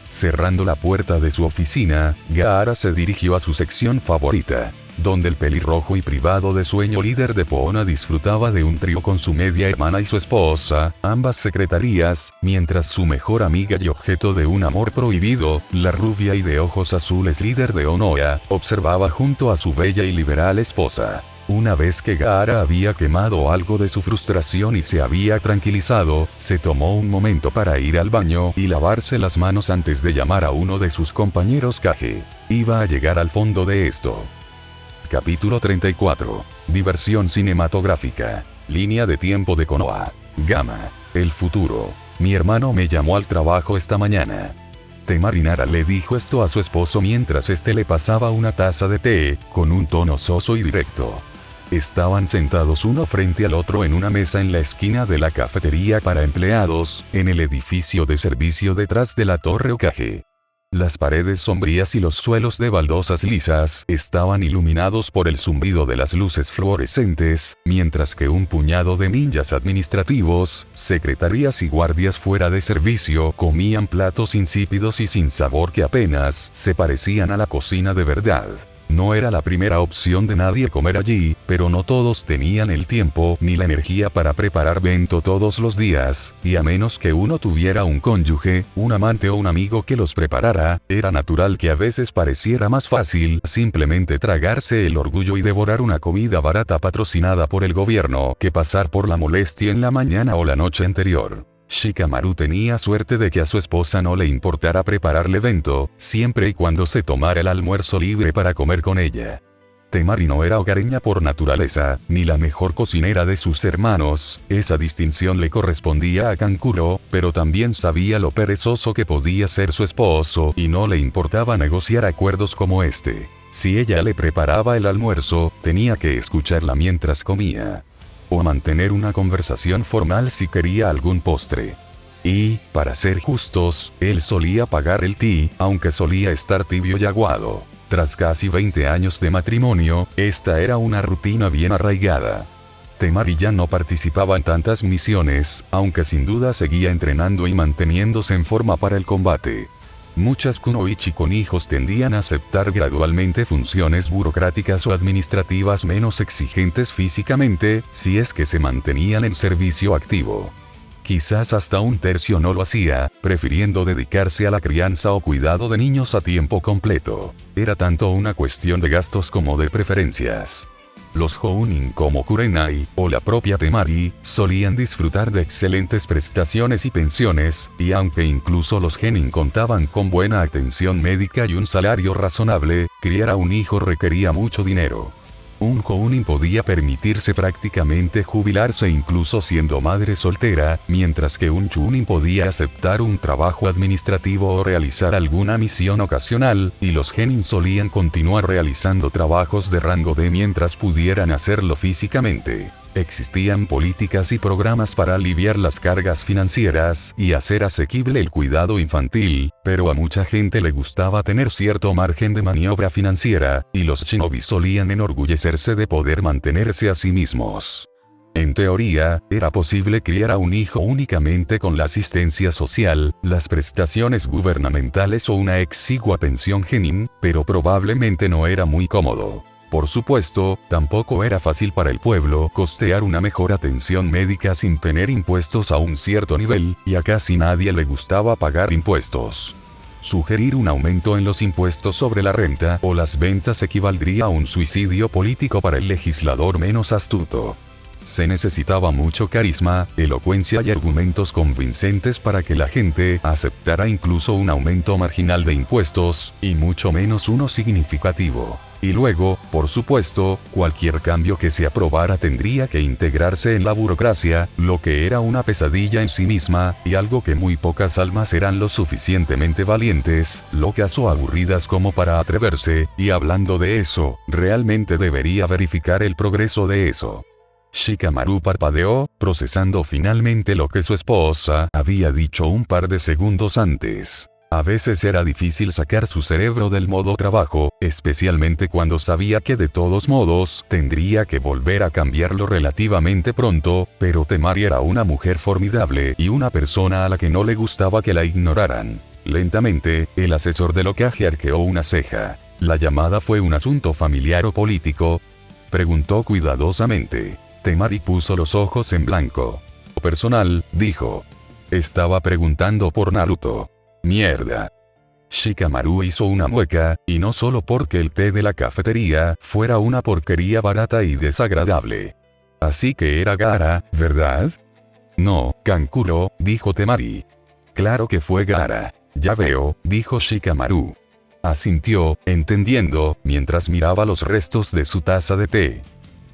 Cerrando la puerta de su oficina, Gaara se dirigió a su sección favorita, donde el pelirrojo y privado de sueño líder de Pohona disfrutaba de un trío con su media hermana y su esposa, ambas secretarías, mientras su mejor amiga y objeto de un amor prohibido, la rubia y de ojos azules líder de Onoha, observaba junto a su bella y liberal esposa. Una vez que Gaara había quemado algo de su frustración y se había tranquilizado, se tomó un momento para ir al baño y lavarse las manos antes de llamar a uno de sus compañeros Kage. Iba a llegar al fondo de esto. Capítulo 34. Diversión cinematográfica. Línea de tiempo de Konoha. Gama. El futuro. Mi hermano me llamó al trabajo esta mañana. Temari Nara le dijo esto a su esposo mientras este le pasaba una taza de té, con un tono soso y directo. Estaban sentados uno frente al otro en una mesa en la esquina de la cafetería para empleados, en el edificio de servicio detrás de la Torre Hokage. Las paredes sombrías y los suelos de baldosas lisas estaban iluminados por el zumbido de las luces fluorescentes, mientras que un puñado de ninjas administrativos, secretarías y guardias fuera de servicio comían platos insípidos y sin sabor que apenas se parecían a la cocina de verdad. No era la primera opción de nadie comer allí, pero no todos tenían el tiempo ni la energía para preparar bento todos los días, y a menos que uno tuviera un cónyuge, un amante o un amigo que los preparara, era natural que a veces pareciera más fácil simplemente tragarse el orgullo y devorar una comida barata patrocinada por el gobierno que pasar por la molestia en la mañana o la noche anterior. Shikamaru tenía suerte de que a su esposa no le importara prepararle bento, siempre y cuando se tomara el almuerzo libre para comer con ella. Temari no era hogareña por naturaleza, ni la mejor cocinera de sus hermanos, esa distinción le correspondía a Kankuro, pero también sabía lo perezoso que podía ser su esposo y no le importaba negociar acuerdos como este. Si ella le preparaba el almuerzo, tenía que escucharla mientras comía. O mantener una conversación formal si quería algún postre. Y, para ser justos, él solía pagar el té, aunque solía estar tibio y aguado. Tras casi 20 años de matrimonio, esta era una rutina bien arraigada. Temari ya no participaba en tantas misiones, aunque sin duda seguía entrenando y manteniéndose en forma para el combate. Muchas kunoichi con hijos tendían a aceptar gradualmente funciones burocráticas o administrativas menos exigentes físicamente, si es que se mantenían en servicio activo. Quizás hasta un tercio no lo hacía, prefiriendo dedicarse a la crianza o cuidado de niños a tiempo completo. Era tanto una cuestión de gastos como de preferencias. Los Hounin como Kurenai, o la propia Temari, solían disfrutar de excelentes prestaciones y pensiones, y aunque incluso los Genin contaban con buena atención médica y un salario razonable, criar a un hijo requería mucho dinero. Un Hounin podía permitirse prácticamente jubilarse incluso siendo madre soltera, mientras que un Chunin podía aceptar un trabajo administrativo o realizar alguna misión ocasional, y los Genin solían continuar realizando trabajos de rango D mientras pudieran hacerlo físicamente. Existían políticas y programas para aliviar las cargas financieras y hacer asequible el cuidado infantil, pero a mucha gente le gustaba tener cierto margen de maniobra financiera, y los shinobi solían enorgullecerse de poder mantenerse a sí mismos. En teoría, era posible criar a un hijo únicamente con la asistencia social, las prestaciones gubernamentales o una exigua pensión genin, pero probablemente no era muy cómodo. Por supuesto, tampoco era fácil para el pueblo costear una mejor atención médica sin tener impuestos a un cierto nivel, y a casi nadie le gustaba pagar impuestos. Sugerir un aumento en los impuestos sobre la renta o las ventas equivaldría a un suicidio político para el legislador menos astuto. Se necesitaba mucho carisma, elocuencia y argumentos convincentes para que la gente aceptara incluso un aumento marginal de impuestos, y mucho menos uno significativo. Y luego, por supuesto, cualquier cambio que se aprobara tendría que integrarse en la burocracia, lo que era una pesadilla en sí misma, y algo que muy pocas almas eran lo suficientemente valientes, locas o aburridas como para atreverse, y hablando de eso, realmente debería verificar el progreso de eso. Shikamaru parpadeó, procesando finalmente lo que su esposa había dicho un par de segundos antes. A veces era difícil sacar su cerebro del modo trabajo, especialmente cuando sabía que de todos modos tendría que volver a cambiarlo relativamente pronto, pero Temari era una mujer formidable y una persona a la que no le gustaba que la ignoraran. Lentamente, el asesor del Hokage arqueó una ceja. ¿La llamada fue un asunto familiar o político?, preguntó cuidadosamente. Temari puso los ojos en blanco. Personal, dijo. Estaba preguntando por Naruto. Mierda. Shikamaru hizo una mueca, y no solo porque el té de la cafetería fuera una porquería barata y desagradable. Así que era Gaara, ¿verdad? No, Kankuro, dijo Temari. Claro que fue Gaara. Ya veo, dijo Shikamaru. Asintió, entendiendo, mientras miraba los restos de su taza de té.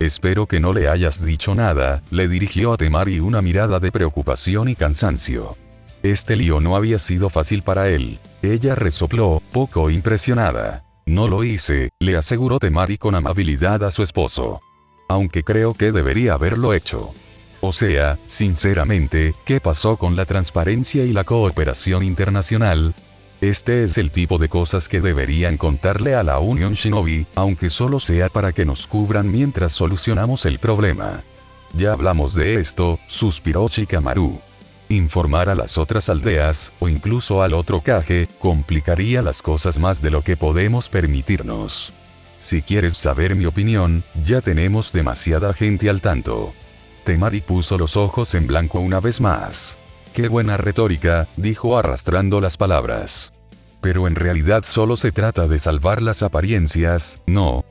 Espero que no le hayas dicho nada, le dirigió a Temari una mirada de preocupación y cansancio. Este lío no había sido fácil para él. Ella resopló, poco impresionada. No lo hice, le aseguró Temari con amabilidad a su esposo. Aunque creo que debería haberlo hecho. O sea, sinceramente, ¿qué pasó con la transparencia y la cooperación internacional? Este es el tipo de cosas que deberían contarle a la Unión Shinobi, aunque solo sea para que nos cubran mientras solucionamos el problema. Ya hablamos de esto, suspiró Shikamaru. Informar a las otras aldeas, o incluso al otro Hokage, complicaría las cosas más de lo que podemos permitirnos. Si quieres saber mi opinión, ya tenemos demasiada gente al tanto. Temari puso los ojos en blanco una vez más. Qué buena retórica, dijo arrastrando las palabras. Pero en realidad solo se trata de salvar las apariencias, ¿no?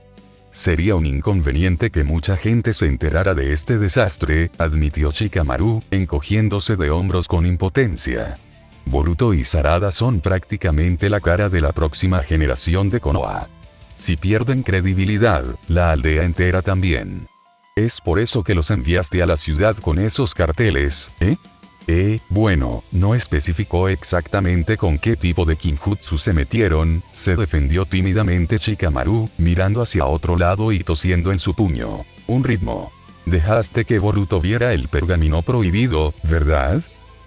Sería un inconveniente que mucha gente se enterara de este desastre, admitió Shikamaru, encogiéndose de hombros con impotencia. Boruto y Sarada son prácticamente la cara de la próxima generación de Konoha. Si pierden credibilidad, la aldea entera también. Es por eso que los enviaste a la ciudad con esos carteles, ¿eh? Bueno, no especificó exactamente con qué tipo de Kinjutsu se metieron, se defendió tímidamente Shikamaru, mirando hacia otro lado y tosiendo en su puño. Un ritmo. Dejaste que Boruto viera el pergamino prohibido, ¿verdad?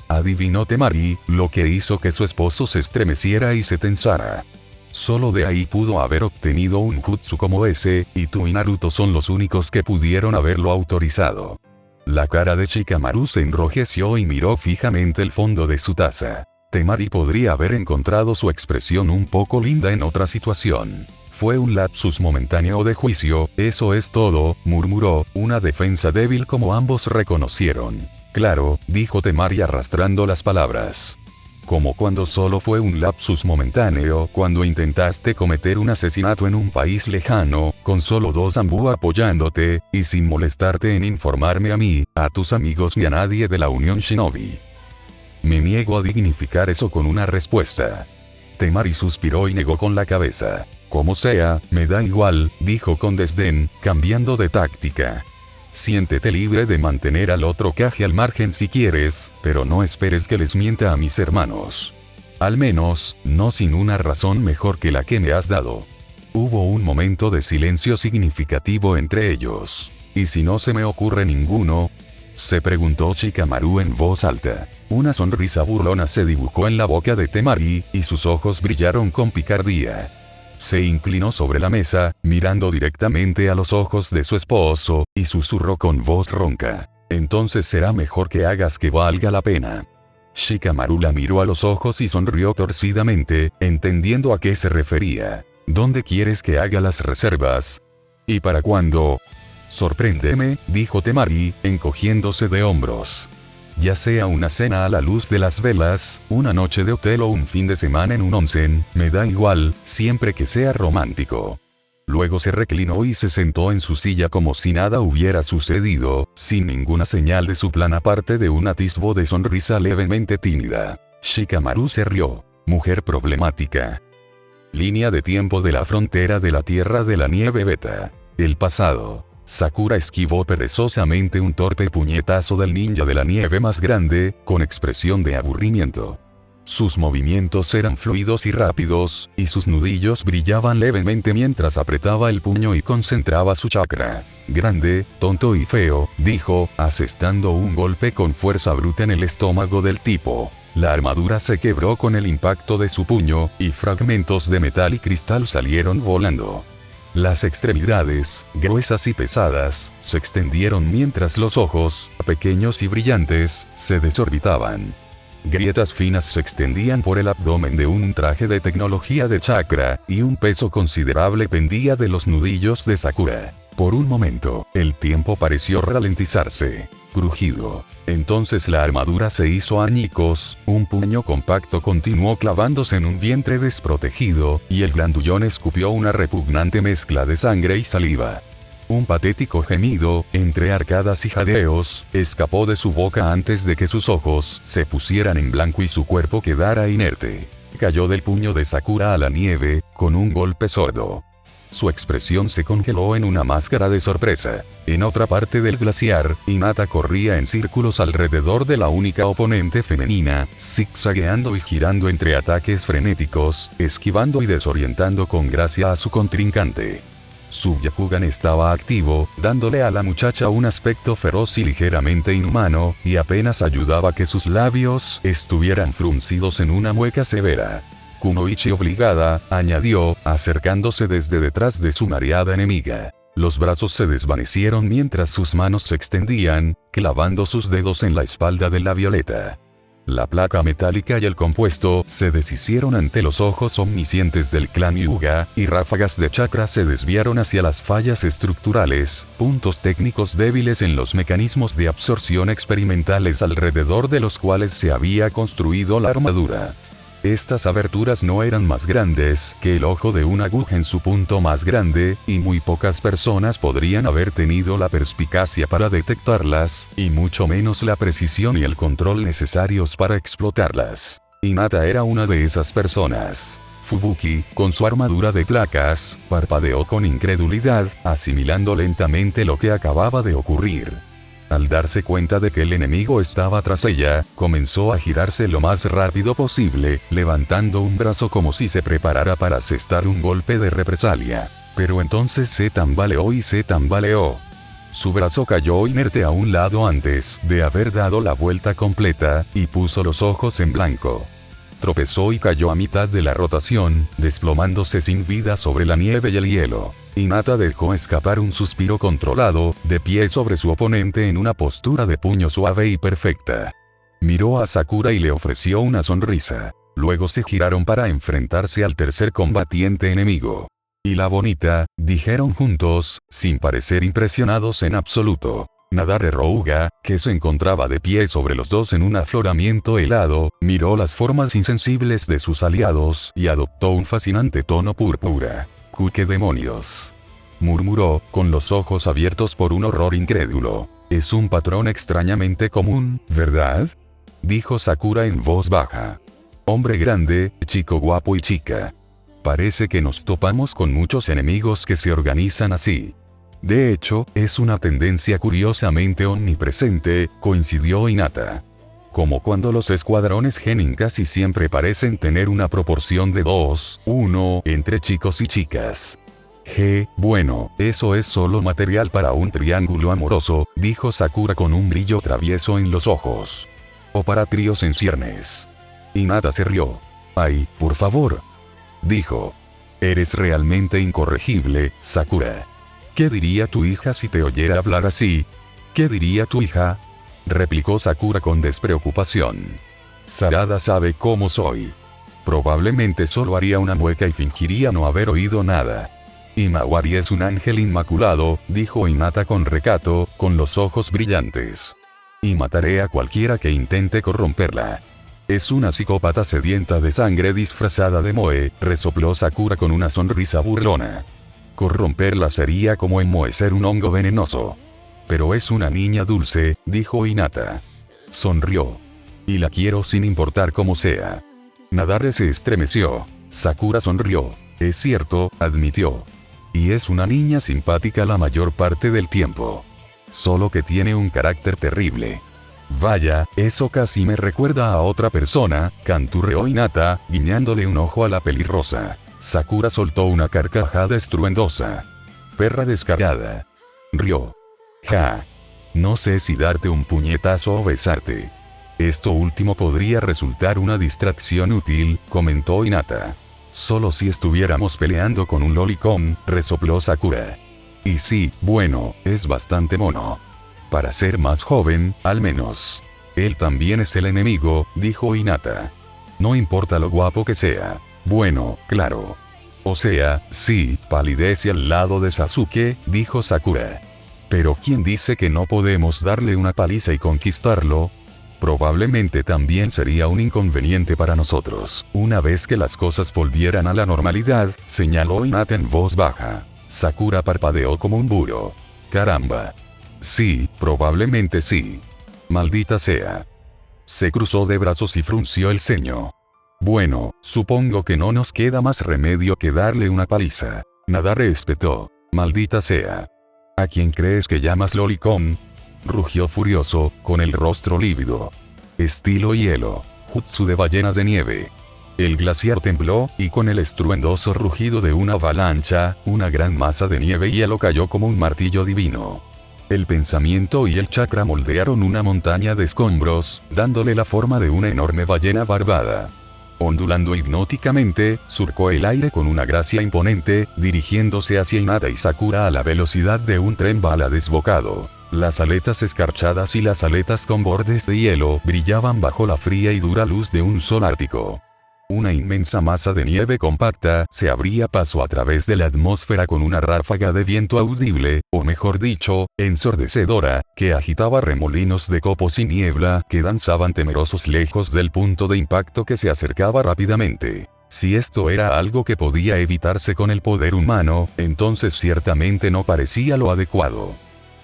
Adivinó Temari, lo que hizo que su esposo se estremeciera y se tensara. Solo de ahí pudo haber obtenido un jutsu como ese, y tú y Naruto son los únicos que pudieron haberlo autorizado. La cara de Shikamaru se enrojeció y miró fijamente el fondo de su taza. Temari podría haber encontrado su expresión un poco linda en otra situación. Fue un lapsus momentáneo de juicio, eso es todo, murmuró, una defensa débil como ambos reconocieron. Claro, dijo Temari arrastrando las palabras. Como cuando solo fue un lapsus momentáneo, cuando intentaste cometer un asesinato en un país lejano, con solo 2 Anbu apoyándote, y sin molestarte en informarme a mí, a tus amigos ni a nadie de la Unión Shinobi. Me niego a dignificar eso con una respuesta. Temari suspiró y negó con la cabeza. Como sea, me da igual, dijo con desdén, cambiando de táctica. Siéntete libre de mantener al otro Kage al margen si quieres, pero no esperes que les mienta a mis hermanos. Al menos, no sin una razón mejor que la que me has dado. Hubo un momento de silencio significativo entre ellos. ¿Y si no se me ocurre ninguno? Se preguntó Shikamaru en voz alta. Una sonrisa burlona se dibujó en la boca de Temari, y sus ojos brillaron con picardía. Se inclinó sobre la mesa, mirando directamente a los ojos de su esposo, y susurró con voz ronca. Entonces será mejor que hagas que valga la pena. Shikamaru la miró a los ojos y sonrió torcidamente, entendiendo a qué se refería. ¿Dónde quieres que haga las reservas? ¿Y para cuándo? Sorpréndeme, dijo Temari, encogiéndose de hombros. Ya sea una cena a la luz de las velas, una noche de hotel o un fin de semana en un onsen, me da igual, siempre que sea romántico. Luego se reclinó y se sentó en su silla como si nada hubiera sucedido, sin ninguna señal de su plan aparte de un atisbo de sonrisa levemente tímida. Shikamaru se rió. Mujer problemática. Línea de tiempo de la frontera de la Tierra de la Nieve Beta. El pasado. Sakura esquivó perezosamente un torpe puñetazo del ninja de la nieve más grande, con expresión de aburrimiento. Sus movimientos eran fluidos y rápidos, y sus nudillos brillaban levemente mientras apretaba el puño y concentraba su chakra. Grande, tonto y feo, dijo, asestando un golpe con fuerza bruta en el estómago del tipo. La armadura se quebró con el impacto de su puño, y fragmentos de metal y cristal salieron volando. Las extremidades, gruesas y pesadas, se extendieron mientras los ojos, pequeños y brillantes, se desorbitaban. Grietas finas se extendían por el abdomen de un traje de tecnología de chakra, y un peso considerable pendía de los nudillos de Sakura. Por un momento, el tiempo pareció ralentizarse. Crujido. Entonces la armadura se hizo añicos, un puño compacto continuó clavándose en un vientre desprotegido, y el grandullón escupió una repugnante mezcla de sangre y saliva. Un patético gemido, entre arcadas y jadeos, escapó de su boca antes de que sus ojos se pusieran en blanco y su cuerpo quedara inerte. Cayó del puño de Sakura a la nieve, con un golpe sordo. Su expresión se congeló en una máscara de sorpresa. En otra parte del glaciar, Hinata corría en círculos alrededor de la única oponente femenina, zigzagueando y girando entre ataques frenéticos, esquivando y desorientando con gracia a su contrincante. Su Byakugan estaba activo, dándole a la muchacha un aspecto feroz y ligeramente inhumano, y apenas ayudaba que sus labios estuvieran fruncidos en una mueca severa. Kunoichi obligada, añadió, acercándose desde detrás de su mareada enemiga. Los brazos se desvanecieron mientras sus manos se extendían, clavando sus dedos en la espalda de la violeta. La placa metálica y el compuesto se deshicieron ante los ojos omniscientes del clan Hyuga, y ráfagas de chakra se desviaron hacia las fallas estructurales, puntos técnicos débiles en los mecanismos de absorción experimentales alrededor de los cuales se había construido la armadura. Estas aberturas no eran más grandes que el ojo de una aguja en su punto más grande, y muy pocas personas podrían haber tenido la perspicacia para detectarlas, y mucho menos la precisión y el control necesarios para explotarlas. Hinata era una de esas personas. Fubuki, con su armadura de placas, parpadeó con incredulidad, asimilando lentamente lo que acababa de ocurrir. Al darse cuenta de que el enemigo estaba tras ella, comenzó a girarse lo más rápido posible, levantando un brazo como si se preparara para asestar un golpe de represalia. Pero entonces se tambaleó y se tambaleó. Su brazo cayó inerte a un lado antes de haber dado la vuelta completa, y puso los ojos en blanco. Tropezó y cayó a mitad de la rotación, desplomándose sin vida sobre la nieve y el hielo. Hinata dejó escapar un suspiro controlado, de pie sobre su oponente en una postura de puño suave y perfecta. Miró a Sakura y le ofreció una sonrisa. Luego se giraron para enfrentarse al tercer combatiente enemigo. Y la bonita, dijeron juntos, sin parecer impresionados en absoluto. Nadare Rouga, que se encontraba de pie sobre los dos en un afloramiento helado, miró las formas insensibles de sus aliados y adoptó un fascinante tono púrpura. «¿Qué demonios?», murmuró, con los ojos abiertos por un horror incrédulo. «Es un patrón extrañamente común, ¿verdad?», dijo Sakura en voz baja. «Hombre grande, chico guapo y chica. Parece que nos topamos con muchos enemigos que se organizan así. De hecho, es una tendencia curiosamente omnipresente», coincidió Hinata. «Como cuando los escuadrones genin casi siempre parecen tener una proporción de 2:1 entre chicos y chicas». Bueno, eso es solo material para un triángulo amoroso», dijo Sakura con un brillo travieso en los ojos. «O para tríos en ciernes». Hinata se rió. «Ay, por favor», dijo. «Eres realmente incorregible, Sakura. ¿Qué diría tu hija si te oyera hablar así?». «¿Qué diría tu hija?», replicó Sakura con despreocupación. «Sarada sabe cómo soy. Probablemente solo haría una mueca y fingiría no haber oído nada». «Himawari es un ángel inmaculado», dijo Hinata con recato, con los ojos brillantes. «Y mataré a cualquiera que intente corromperla». «Es una psicópata sedienta de sangre disfrazada de moe», resopló Sakura con una sonrisa burlona. «Corromperla sería como enmohecer un hongo venenoso». «Pero es una niña dulce», dijo Hinata. Sonrió. «Y la quiero sin importar cómo sea». Nadare se estremeció. Sakura sonrió. «Es cierto», admitió. «Y es una niña simpática la mayor parte del tiempo. Solo que tiene un carácter terrible». «Vaya, eso casi me recuerda a otra persona», canturreó Hinata, guiñándole un ojo a la pelirrosa. Sakura soltó una carcajada estruendosa. «Perra descarada». Rió. «Ja. No sé si darte un puñetazo o besarte. Esto último podría resultar una distracción útil», comentó Hinata. «Solo si estuviéramos peleando con un lolicón», resopló Sakura. «Y sí, bueno, es bastante mono. Para ser más joven, al menos». «Él también es el enemigo», dijo Hinata. «No importa lo guapo que sea». «Bueno, claro. O sea, sí, palidece al lado de Sasuke», dijo Sakura. «Pero ¿quién dice que no podemos darle una paliza y conquistarlo? Probablemente también sería un inconveniente para nosotros, una vez que las cosas volvieran a la normalidad», señaló Hinata en voz baja. Sakura parpadeó como un búho. «Caramba. Sí, probablemente sí. Maldita sea». Se cruzó de brazos y frunció el ceño. «Bueno, supongo que no nos queda más remedio que darle una paliza». Nadare espetó. «Maldita sea. ¿A quién crees que llamas lolicón?», rugió furioso, con el rostro lívido. «Estilo hielo. Jutsu de ballenas de nieve». El glaciar tembló, y con el estruendoso rugido de una avalancha, una gran masa de nieve y hielo cayó como un martillo divino. El pensamiento y el chakra moldearon una montaña de escombros, dándole la forma de una enorme ballena barbada. Ondulando hipnóticamente, surcó el aire con una gracia imponente, dirigiéndose hacia Hinata y Sakura a la velocidad de un tren bala desbocado. Las aletas escarchadas y las aletas con bordes de hielo brillaban bajo la fría y dura luz de un sol ártico. Una inmensa masa de nieve compacta se abría paso a través de la atmósfera con una ráfaga de viento audible, o mejor dicho, ensordecedora, que agitaba remolinos de copos y niebla que danzaban temerosos lejos del punto de impacto que se acercaba rápidamente. Si esto era algo que podía evitarse con el poder humano, entonces ciertamente no parecía lo adecuado.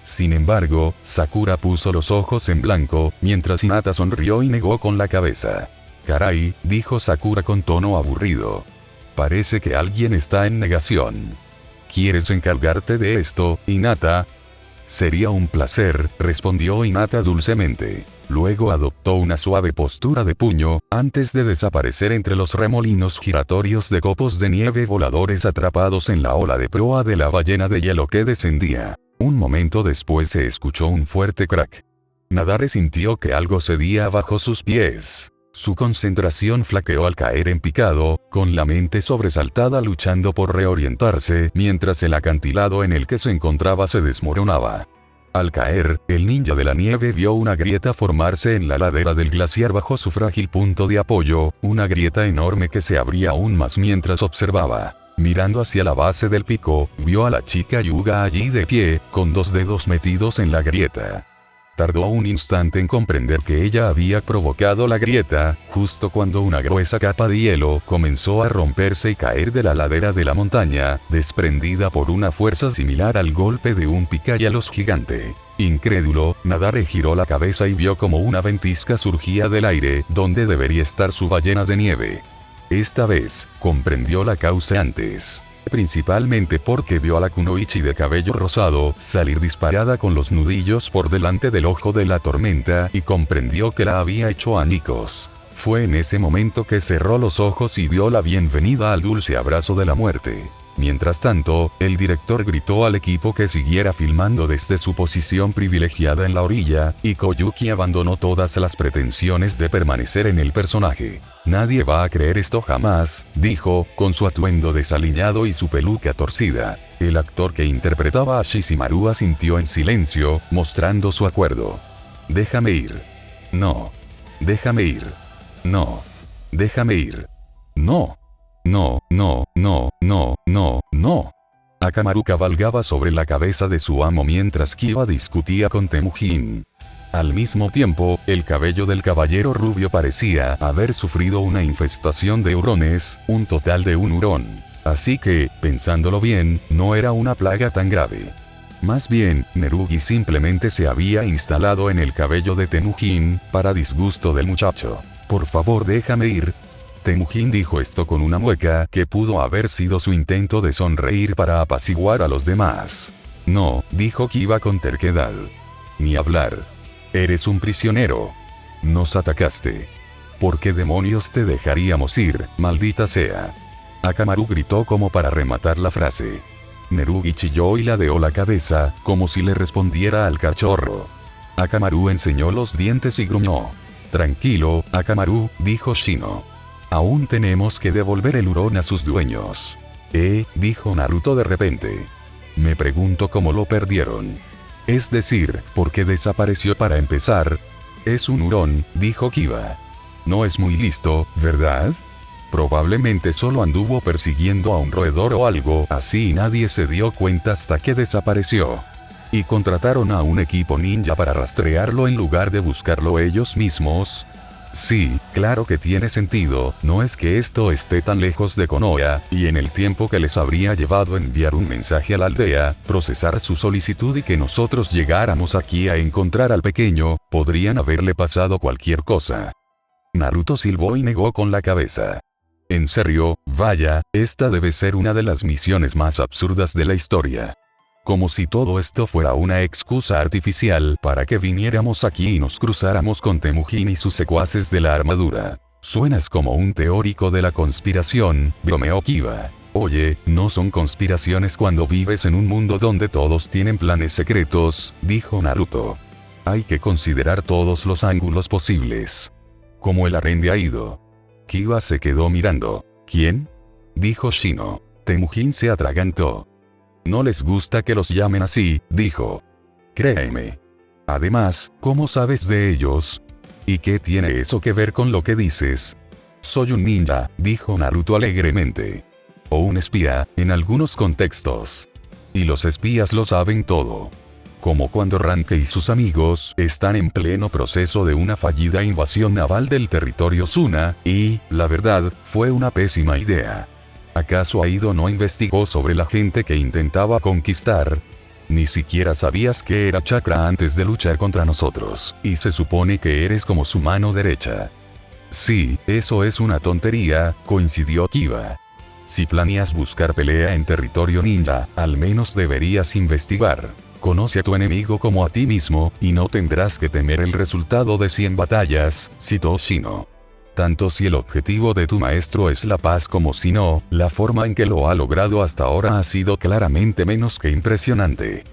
Sin embargo, Sakura puso los ojos en blanco, mientras Hinata sonrió y negó con la cabeza. «Caray», dijo Sakura con tono aburrido. Parece que alguien está en negación. ¿Quieres encargarte de esto, Hinata? Sería un placer, respondió Hinata dulcemente. Luego adoptó una suave postura de puño, antes de desaparecer entre los remolinos giratorios de copos de nieve voladores atrapados en la ola de proa de la ballena de hielo que descendía. Un momento después se escuchó un fuerte crack. Nadare sintió que algo cedía bajo sus pies. Su concentración flaqueó al caer en picado, con la mente sobresaltada luchando por reorientarse mientras el acantilado en el que se encontraba se desmoronaba. Al caer, el ninja de la nieve vio una grieta formarse en la ladera del glaciar bajo su frágil punto de apoyo, una grieta enorme que se abría aún más mientras observaba. Mirando hacia la base del pico, vio a la chica Yuga allí de pie, con 2 dedos metidos en la grieta. Tardó un instante en comprender que ella había provocado la grieta, justo cuando una gruesa capa de hielo comenzó a romperse y caer de la ladera de la montaña, desprendida por una fuerza similar al golpe de un picayelos gigante. Incrédulo, Nadare giró la cabeza y vio como una ventisca surgía del aire, donde debería estar su ballena de nieve. Esta vez, comprendió la causa antes. Principalmente porque vio a la kunoichi de cabello rosado salir disparada con los nudillos por delante del ojo de la tormenta y comprendió que la había hecho añicos. Fue en ese momento que cerró los ojos y dio la bienvenida al dulce abrazo de la muerte. Mientras tanto, el director gritó al equipo que siguiera filmando desde su posición privilegiada en la orilla, y Koyuki abandonó todas las pretensiones de permanecer en el personaje. Nadie va a creer esto jamás, dijo, con su atuendo desaliñado y su peluca torcida. El actor que interpretaba a Shishimaru asintió en silencio, mostrando su acuerdo. Déjame ir. No. Déjame ir. No. Déjame ir. No. No, no, no, no, no, no. Akamaru cabalgaba sobre la cabeza de su amo mientras Kiba discutía con Temujin. Al mismo tiempo, el cabello del caballero rubio parecía haber sufrido una infestación de hurones, un total de un hurón. Así que, pensándolo bien, no era una plaga tan grave. Más bien, Nerugi simplemente se había instalado en el cabello de Temujin, para disgusto del muchacho. Por favor, déjame ir. Temujin dijo esto con una mueca que pudo haber sido su intento de sonreír para apaciguar a los demás. No, dijo Kiba con terquedad. Ni hablar. Eres un prisionero. Nos atacaste. ¿Por qué demonios te dejaríamos ir, maldita sea? Akamaru gritó como para rematar la frase. Nerugi chilló y ladeó la cabeza, como si le respondiera al cachorro. Akamaru enseñó los dientes y gruñó. Tranquilo, Akamaru, dijo Shino. Aún tenemos que devolver el hurón a sus dueños. Dijo Naruto de repente. Me pregunto cómo lo perdieron. Es decir, ¿por qué desapareció para empezar? Es un hurón, dijo Kiba. No es muy listo, ¿verdad? Probablemente solo anduvo persiguiendo a un roedor o algo así y nadie se dio cuenta hasta que desapareció. Y contrataron a un equipo ninja para rastrearlo en lugar de buscarlo ellos mismos. Sí, claro que tiene sentido, no es que esto esté tan lejos de Konoha, y en el tiempo que les habría llevado enviar un mensaje a la aldea, procesar su solicitud y que nosotros llegáramos aquí a encontrar al pequeño, podrían haberle pasado cualquier cosa. Naruto silbó y negó con la cabeza. En serio, vaya, esta debe ser una de las misiones más absurdas de la historia. Como si todo esto fuera una excusa artificial para que viniéramos aquí y nos cruzáramos con Temujin y sus secuaces de la armadura. Suenas como un teórico de la conspiración, bromeó Kiba. Oye, no son conspiraciones cuando vives en un mundo donde todos tienen planes secretos, dijo Naruto. Hay que considerar todos los ángulos posibles. Como el arrende ha ido. Kiba se quedó mirando. ¿Quién? Dijo Shino. Temujin se atragantó. No les gusta que los llamen así, dijo. Créeme. Además, ¿cómo sabes de ellos? ¿Y qué tiene eso que ver con lo que dices? Soy un ninja, dijo Naruto alegremente. O un espía, en algunos contextos. Y los espías lo saben todo. Como cuando Ranke y sus amigos están en pleno proceso de una fallida invasión naval del territorio Suna, y, la verdad, fue una pésima idea. ¿Acaso Aido no investigó sobre la gente que intentaba conquistar? Ni siquiera sabías que era chakra antes de luchar contra nosotros, y se supone que eres como su mano derecha. Sí, eso es una tontería, coincidió Kiba. Si planeas buscar pelea en territorio ninja, al menos deberías investigar. Conoce a tu enemigo como a ti mismo, y no tendrás que temer el resultado de 100 batallas, citó Shino. Tanto si el objetivo de tu maestro es la paz como si no, la forma en que lo ha logrado hasta ahora ha sido claramente menos que impresionante.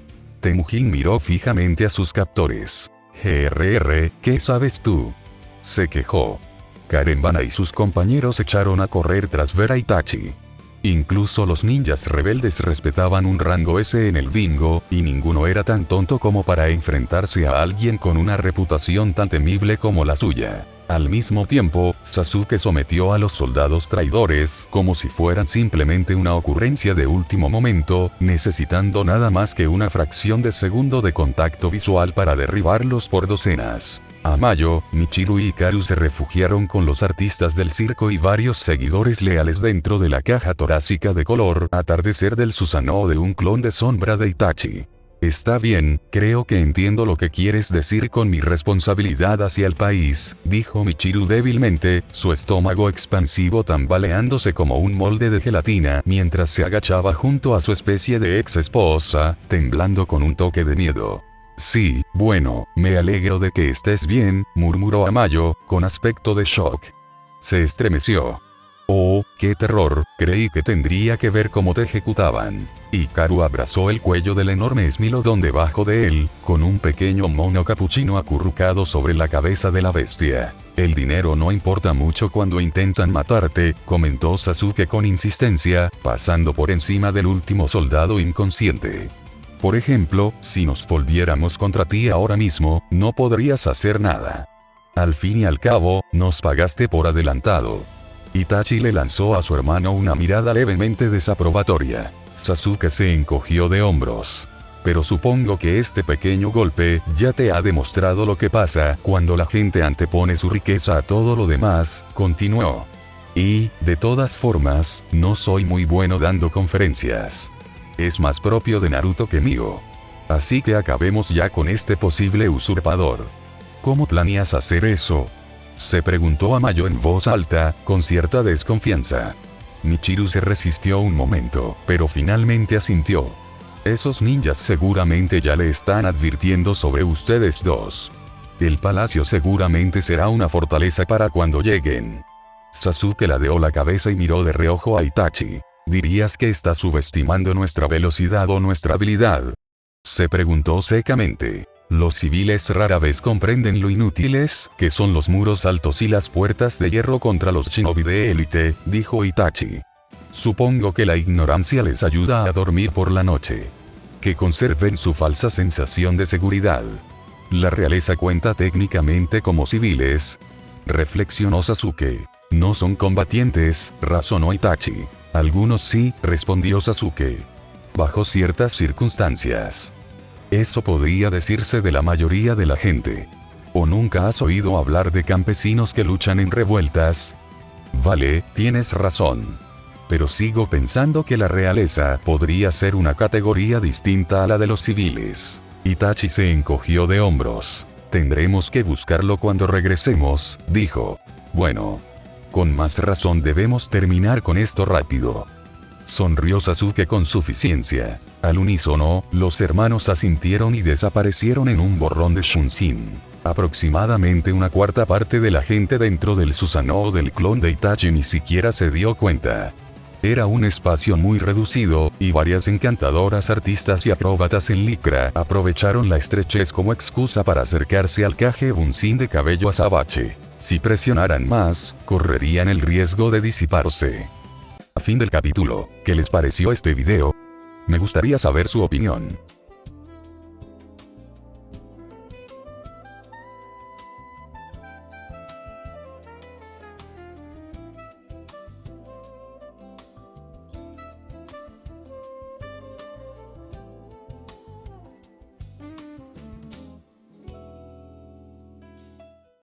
Temujin miró fijamente a sus captores. «GRR, ¿qué sabes tú?», se quejó. Karenbana y sus compañeros echaron a correr tras ver a Itachi. Incluso los ninjas rebeldes respetaban un rango S en el bingo, y ninguno era tan tonto como para enfrentarse a alguien con una reputación tan temible como la suya. Al mismo tiempo, Sasuke sometió a los soldados traidores como si fueran simplemente una ocurrencia de último momento, necesitando nada más que una fracción de segundo de contacto visual para derribarlos por docenas. Amayo, Michiru y Hikaru se refugiaron con los artistas del circo y varios seguidores leales dentro de la caja torácica de color atardecer del Susanoo de un clon de sombra de Itachi. Está bien, creo que entiendo lo que quieres decir con mi responsabilidad hacia el país, dijo Michiru débilmente, su estómago expansivo tambaleándose como un molde de gelatina mientras se agachaba junto a su especie de ex esposa, temblando con un toque de miedo. Sí, bueno, me alegro de que estés bien, murmuró Amayo, con aspecto de shock. Se estremeció. Oh, qué terror, creí que tendría que ver cómo te ejecutaban. Hikaru abrazó el cuello del enorme Smilodon debajo de él, con un pequeño mono capuchino acurrucado sobre la cabeza de la bestia. El dinero no importa mucho cuando intentan matarte, comentó Sasuke con insistencia, pasando por encima del último soldado inconsciente. Por ejemplo, si nos volviéramos contra ti ahora mismo, no podrías hacer nada. Al fin y al cabo, nos pagaste por adelantado. Itachi le lanzó a su hermano una mirada levemente desaprobatoria. Sasuke se encogió de hombros. Pero supongo que este pequeño golpe ya te ha demostrado lo que pasa cuando la gente antepone su riqueza a todo lo demás, continuó. Y, de todas formas, no soy muy bueno dando conferencias. Es más propio de Naruto que mío. Así que acabemos ya con este posible usurpador. ¿Cómo planeas hacer eso?, se preguntó Amayo en voz alta, con cierta desconfianza. Michiru se resistió un momento, pero finalmente asintió. Esos ninjas seguramente ya le están advirtiendo sobre ustedes dos. El palacio seguramente será una fortaleza para cuando lleguen. Sasuke ladeó la cabeza y miró de reojo a Itachi. ¿Dirías que está subestimando nuestra velocidad o nuestra habilidad?, se preguntó secamente. Los civiles rara vez comprenden lo inútiles que son los muros altos y las puertas de hierro contra los shinobi de élite, dijo Itachi. Supongo que la ignorancia les ayuda a dormir por la noche. Que conserven su falsa sensación de seguridad. La realeza cuenta técnicamente como civiles, reflexionó Sasuke. No son combatientes, razonó Itachi. Algunos sí, respondió Sasuke. Bajo ciertas circunstancias. Eso podría decirse de la mayoría de la gente. ¿O nunca has oído hablar de campesinos que luchan en revueltas? Vale, tienes razón. Pero sigo pensando que la realeza podría ser una categoría distinta a la de los civiles. Itachi se encogió de hombros. Tendremos que buscarlo cuando regresemos, dijo. Bueno. Con más razón debemos terminar con esto rápido. Sonrió Sasuke con suficiencia. Al unísono, los hermanos asintieron y desaparecieron en un borrón de Shunshin. Aproximadamente una cuarta parte de la gente dentro del Susanoo del clon de Itachi ni siquiera se dio cuenta. Era un espacio muy reducido, y varias encantadoras artistas y acróbatas en licra aprovecharon la estrechez como excusa para acercarse al Kage Bunshin de cabello azabache. Si presionaran más, correrían el riesgo de disiparse. A fin del capítulo, ¿qué les pareció este video? Me gustaría saber su opinión.